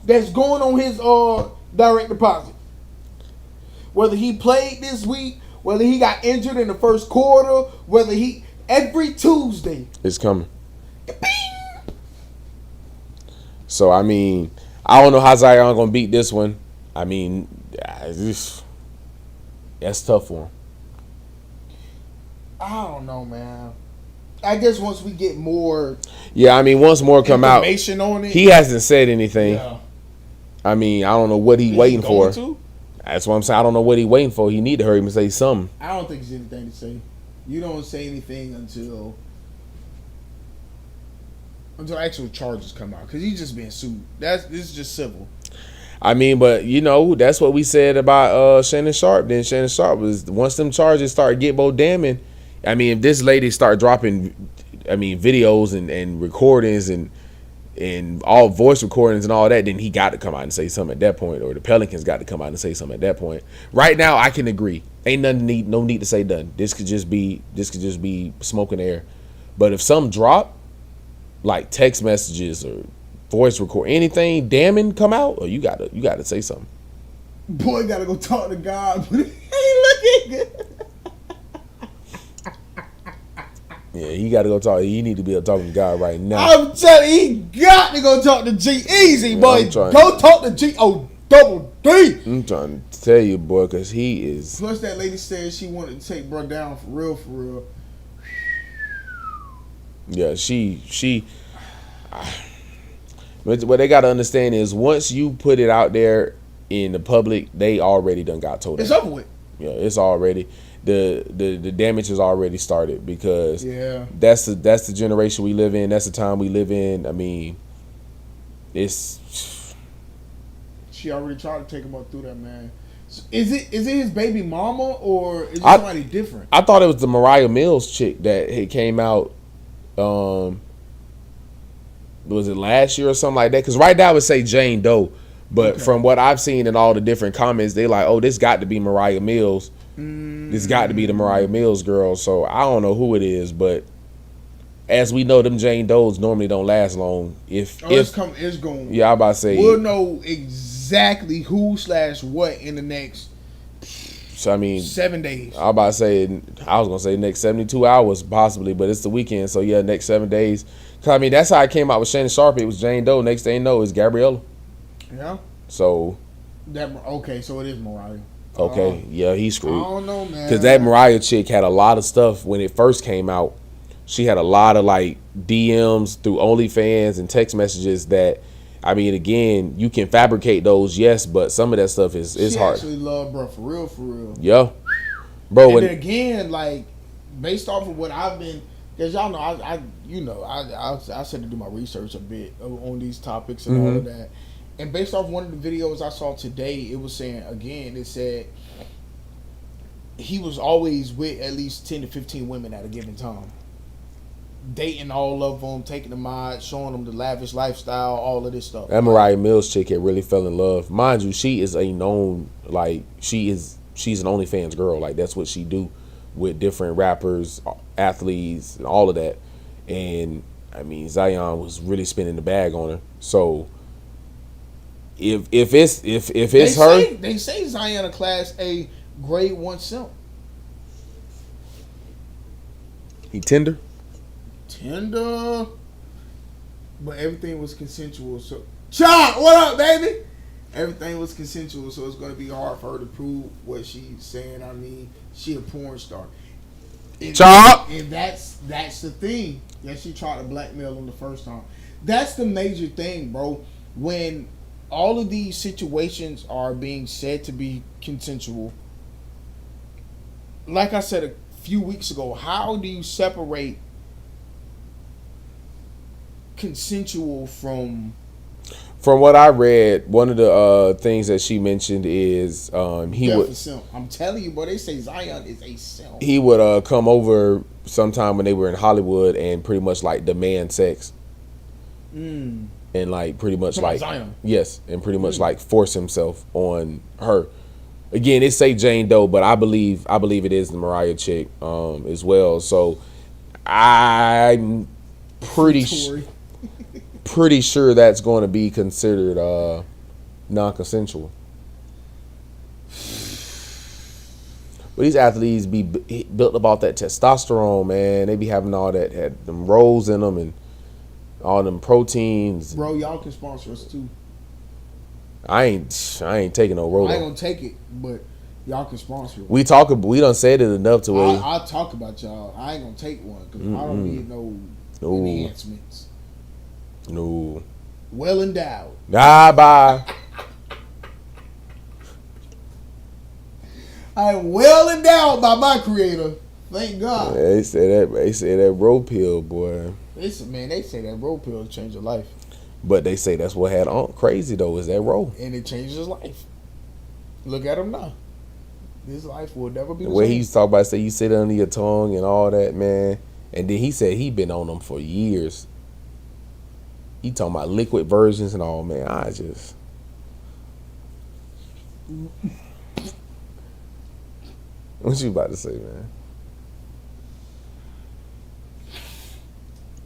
that's going on his direct deposit. Whether he played this week, whether he got injured in the first quarter, every Tuesday it's coming. So I don't know how Zion gonna beat this one. That's tough for him. I don't know, man. I guess once we get more, once more come out, information on it. He hasn't said anything. Yeah. I don't know what he's waiting for. That's what I'm saying. I don't know what he's waiting for. He need to hurry up and say something. I don't think there's anything to say. You don't say anything until actual charges come out, because he's just being sued. This is just civil. But that's what we said about Shannon Sharp. Then Shannon Sharp was, once them charges start getting more damning. If this lady start dropping, videos and recordings and all voice recordings and all that, then he got to come out and say something at that point, or the Pelicans got to come out and say something at that point. Right now, I can agree. Ain't no need to say nothing. This could just be smoke in the air. But if some drop, like text messages or voice record, anything damning come out, or you gotta say something. Boy gotta go talk to God, but he ain't looking good. Yeah, he gotta go talk. He need to be talking to God right now. I'm telling you, he got to go talk to G. Easy, boy. Go talk to G. Oh, double D. I'm trying to tell you, boy, because he is. Plus, that lady said she wanted to take bro down for real, for real. Yeah, what they got to understand is once you put it out there in the public, they already done got told. It's over with. Yeah, it's already the damage has already started, because that's the generation we live in. That's the time we live in. She already tried to take him up through that, man. So is it his baby mama, or is it somebody different? I thought it was the Mariah Mills chick that had came out. was it last year or something like that? Because right now I would say Jane Doe, but from what I've seen in all the different comments, they like, oh, this got to be Mariah Mills. This got to be the Mariah Mills girl. So I don't know who it is, but as we know, them Jane Does normally don't last long. It's going. Yeah, I'm about to say we'll know exactly who/what in the next. So I mean, 7 days. I was gonna say next 72 hours possibly, but it's the weekend, so yeah, next 7 days. Cause I mean, that's how I came out with Shannon Sharp. It was Jane Doe. Next thing you know, it's Gabriella. Yeah. So. So it is Mariah. Okay, yeah, he's screwed. I don't know, man. Because that Mariah chick had a lot of stuff when it first came out. She had a lot of like DMs through OnlyFans and text messages that, I mean, again, you can fabricate those, yes, but some of that stuff is hard. She actually love, bro, for real. Yeah, bro. And then again, like based off of what I've been, because y'all know, I said to do my research a bit on these topics and all of that. And based off one of the videos I saw today, it was saying again, it said he was always with at least 10 to 15 women at a given time. Dating all of them, taking them out, showing them the lavish lifestyle, all of this stuff. That Mariah Mills chick had really fell in love. Mind you, she is a known, like, she's an OnlyFans girl. Like, that's what she do with different rappers, athletes, and all of that. And, I mean, Zion was really spinning the bag on her. So, if it's her... They say Zion a Class A grade 1 simp. He tender? But everything was consensual. So, Chop, what up, baby? Everything was consensual, so it's gonna be hard for her to prove what she's saying. I mean, she a porn star. Chop, and that's the thing that she tried to blackmail him the first time. That's the major thing, bro. When all of these situations are being said to be consensual, like I said a few weeks ago, how do you separate consensual from what I read, one of the things that she mentioned is he would. Simp. I'm telling you, boy, they say Zion is a simp. He would come over sometime when they were in Hollywood and pretty much like demand sex, and like pretty much like Zion. Yes, and pretty much like force himself on her. Again, it say Jane Doe, but I believe it is the Mariah chick as well. So I'm pretty sure that's going to be considered non-consensual. But these athletes be built about that testosterone, man. They be having all that, had them rolls in them and all them proteins. Bro, y'all can sponsor us too. I ain't taking no roll. I ain't gonna take it, but y'all can sponsor it. We done said it enough to where I'll talk about y'all. I ain't gonna take one because I don't need no enhancements. No. Well endowed. Bye. I am well endowed by my creator. Thank God. Yeah, they say that roll pill, boy. They say that roll pill will change your life. But they say that's what had on crazy though, is that roll. And it changed his life. Look at him now. His life will never be the way same. he used to talk about, say you sit under your tongue and all that, man. And then he said he been on them for years. He talking about liquid versions and all, man. I just... What you about to say, man?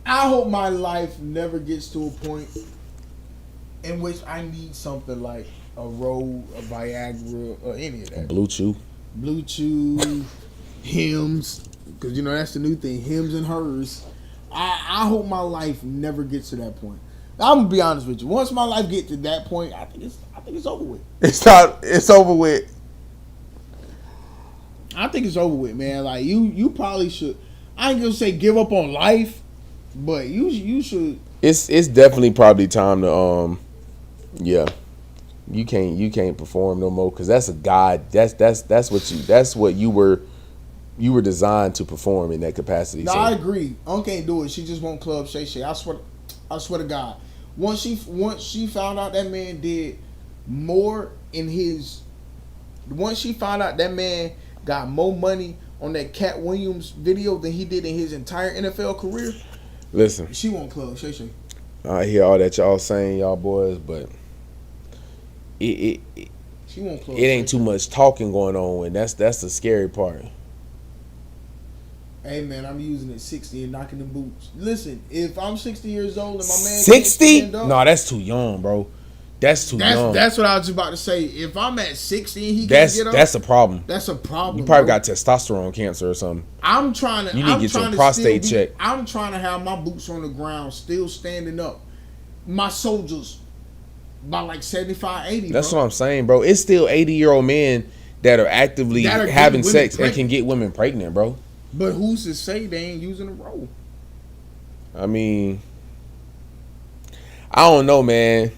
I hope my life never gets to a point in which I need something like a roll, a Viagra, or any of that. Blue Chew, Hims, because you know that's the new thing, Hims and hers. I hope my life never gets to that point. I'm gonna be honest with you. Once my life gets to that point, I think it's over with. It's over with. I think it's over with, man. Like you probably should. I ain't gonna say give up on life, but you should. It's definitely probably time to yeah. You can't perform no more because that's a god. That's what you were designed to perform in that capacity. No, so. I agree. Can't do it. She just won't club Shay. I swear to God. Once she found out that man did more in his. Once she found out that man got more money on that Cat Williams video than he did in his entire NFL career. Listen, she won't club Shay. I hear all that y'all saying, y'all boys, but it She won't close. It ain't too much talking going on, and that's the scary part. Hey man, I'm using it 60 and knocking the boots. Listen, if I'm 60 years old and my man 60? can't stand up, No, that's too young, bro. That's too young. That's what I was about to say. If I'm at 60 and he can't get up, that's a problem. That's a problem. You probably bro. got testosterone cancer or something. I'm trying to. You need to get your prostate checked. I'm trying to have my boots on the ground, still standing up. My soldiers by like 75, 80. That's bro. what I'm saying, bro. It's still 80-year-old men that are actively having sex and can get women pregnant, bro. But who's to say they ain't using a roll? I mean, I don't know, man.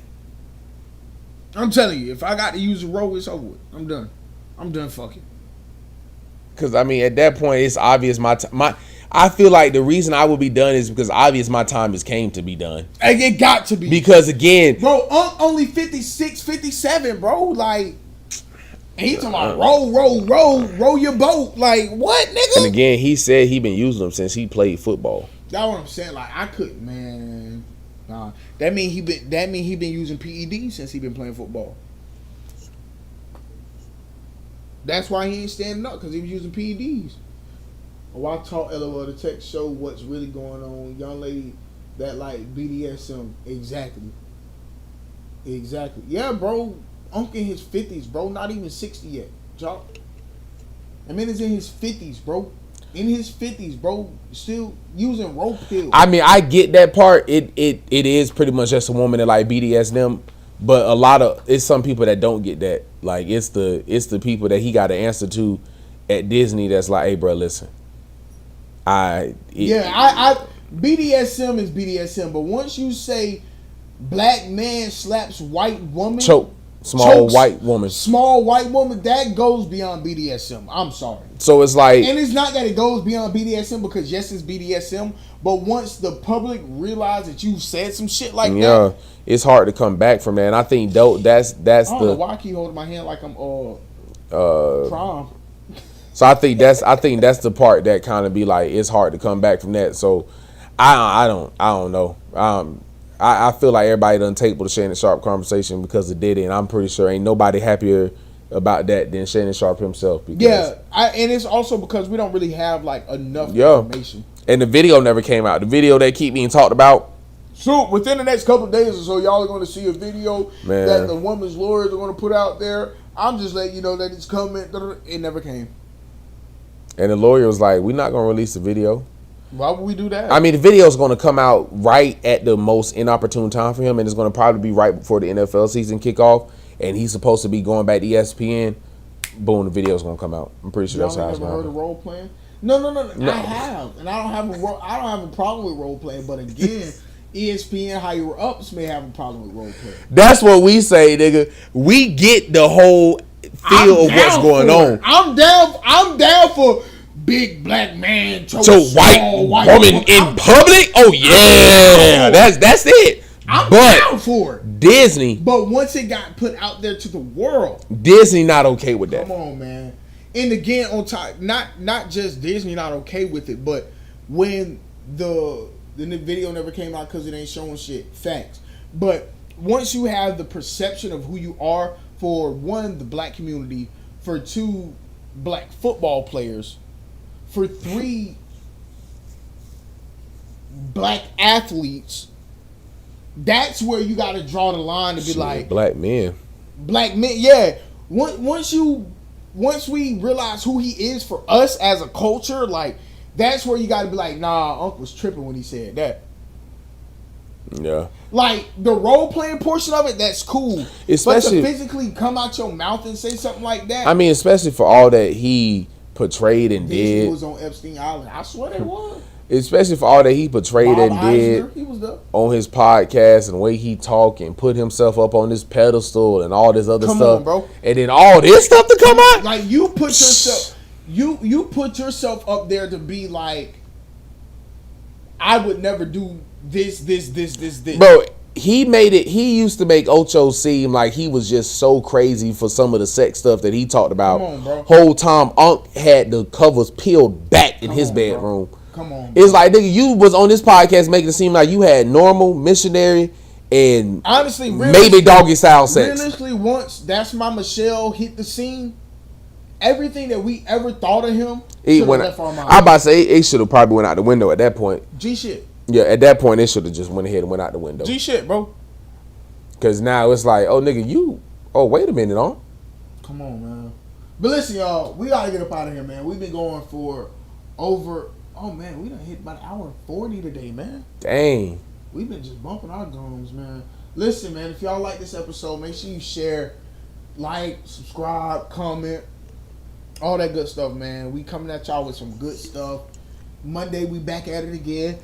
I'm telling you, if I got to use a roll, it's over with. I'm done. I'm done fucking. Because, I mean, at that point, it's obvious I feel like the reason I would be done is because obvious my time has came to be done. It got to be. Because, again... Bro, only 56, 57, bro. Like, and he talking about roll your boat. Like, what, nigga? And again, he said he been using them since he played football. That's what I'm saying. Like, I couldn't, man. Nah. That mean he been using PEDs since he been playing football. That's why he ain't standing up, because he was using PEDs. Oh, I taught LOL the text show what's really going on. Young lady that like BDSM. Exactly. Yeah, bro. Unc in his 50s, bro. Not even 60 yet. Y'all. I mean, it's in his 50s, bro. In his 50s, bro. Still using rope pills. I mean, I get that part. It is pretty much just a woman that like BDSM, but it's some people that don't get that. Like it's the people that he got to answer to at Disney that's like, hey, bro, listen. BDSM is BDSM, but once you say black man slaps white woman, small white woman, that goes beyond BDSM. I'm sorry. So it's like, and it's not that it goes beyond BDSM because yes, it's BDSM, but once the public realize that you said some shit like that, it's hard to come back from that. And I think that's I don't know why I keep holding my hand like I'm prom. So I think that's the part that kind of be like it's hard to come back from that. So I don't know. I feel like everybody done tabled the Shannon Sharp conversation because of Diddy, and I'm pretty sure ain't nobody happier about that than Shannon Sharp himself. Because, and it's also because we don't really have like enough information. And the video never came out. The video that keep being talked about. So within the next couple of days or so, y'all are going to see a video that the woman's lawyers are going to put out there. I'm just letting you know that it's coming. It never came. And the lawyer was like, we're not going to release the video. Why would we do that? I mean, the video is going to come out right at the most inopportune time for him, and it's going to probably be right before the NFL season kickoff, and he's supposed to be going back to ESPN. Boom, the video's going to come out. I'm pretty sure that's how it's going to happen. Heard of role playing? No. I have, and I don't have a problem with role playing. But again, ESPN higher ups may have a problem with role playing. That's what we say, nigga. We get the whole feel of what's going on. I'm down for big black man choke white woman in public. Oh yeah, that's it. I'm down for it. Disney, but once it got put out there to the world, Disney not okay with that. Come on, man. And again, on top, not just Disney not okay with it, but when the video never came out because it ain't showing shit. Facts. But once you have the perception of who you are, for one, the black community, for two, black football players, for three, black athletes, that's where you got to draw the line to be like black men, yeah. Once we realize who he is for us as a culture, like that's where you got to be like, nah, Unc was tripping when he said that. Yeah, like the role playing portion of it, that's cool. Especially but to physically come out your mouth and say something like that. I mean, especially for all that he portrayed and did. He was on Epstein Island. I swear they was. Especially for all that he portrayed Bob and Eisner, did he was there. On his podcast and the way he talk and put himself up on this pedestal and all this other stuff. Come on, bro. And then all this stuff to come out. Like you put yourself, you put yourself up there to be like, I would never do this. Bro, he made it. He used to make Ocho seem like he was just so crazy for some of the sex stuff that he talked about. Come on, bro. Whole time Unc had the covers peeled back in his bedroom. Bro. Come on. It's like, nigga, you was on this podcast making it seem like you had normal, missionary, and honestly, maybe doggy style sex. Realistically, once That's My Michelle hit the scene, everything that we ever thought of him should have left our mind. I about to say it should have probably went out the window at that point. G shit. Yeah, at that point it should have just went ahead and went out the window. G shit, bro. Because now it's like, oh nigga, wait a minute, on. Come on, man. But listen, y'all, we gotta get up out of here, man. We've been going for over. Oh man, we done hit about 1:40 today, man. Dang. We've been just bumping our gums, man. Listen, man, if y'all like this episode, make sure you share, like, subscribe, comment, all that good stuff, man. We coming at y'all with some good stuff. Monday, we back at it again.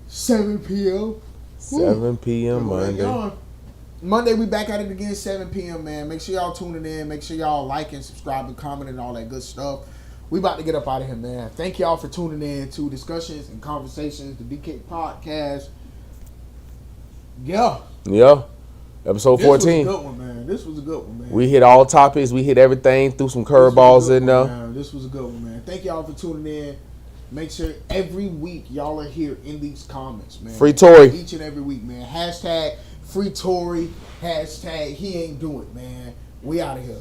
7 p.m. 7 p.m. Monday. Monday, we back at it again, 7 p.m., man. Make sure y'all tuning in. Make sure y'all like and subscribe and comment and all that good stuff. We about to get up out of here, man. Thank y'all for tuning in to Discussions and Konversations, the DK Podcast. Yeah. Episode 14. This was a good one, man. This was a good one, man. We hit all topics. We hit everything. Threw some curveballs in there. This was a good one, man. Thank y'all for tuning in. Make sure every week y'all are here in these comments, man. Free Tory. Each and every week, man. Hashtag Free Tory. Hashtag He Ain't Do It, man. We out of here.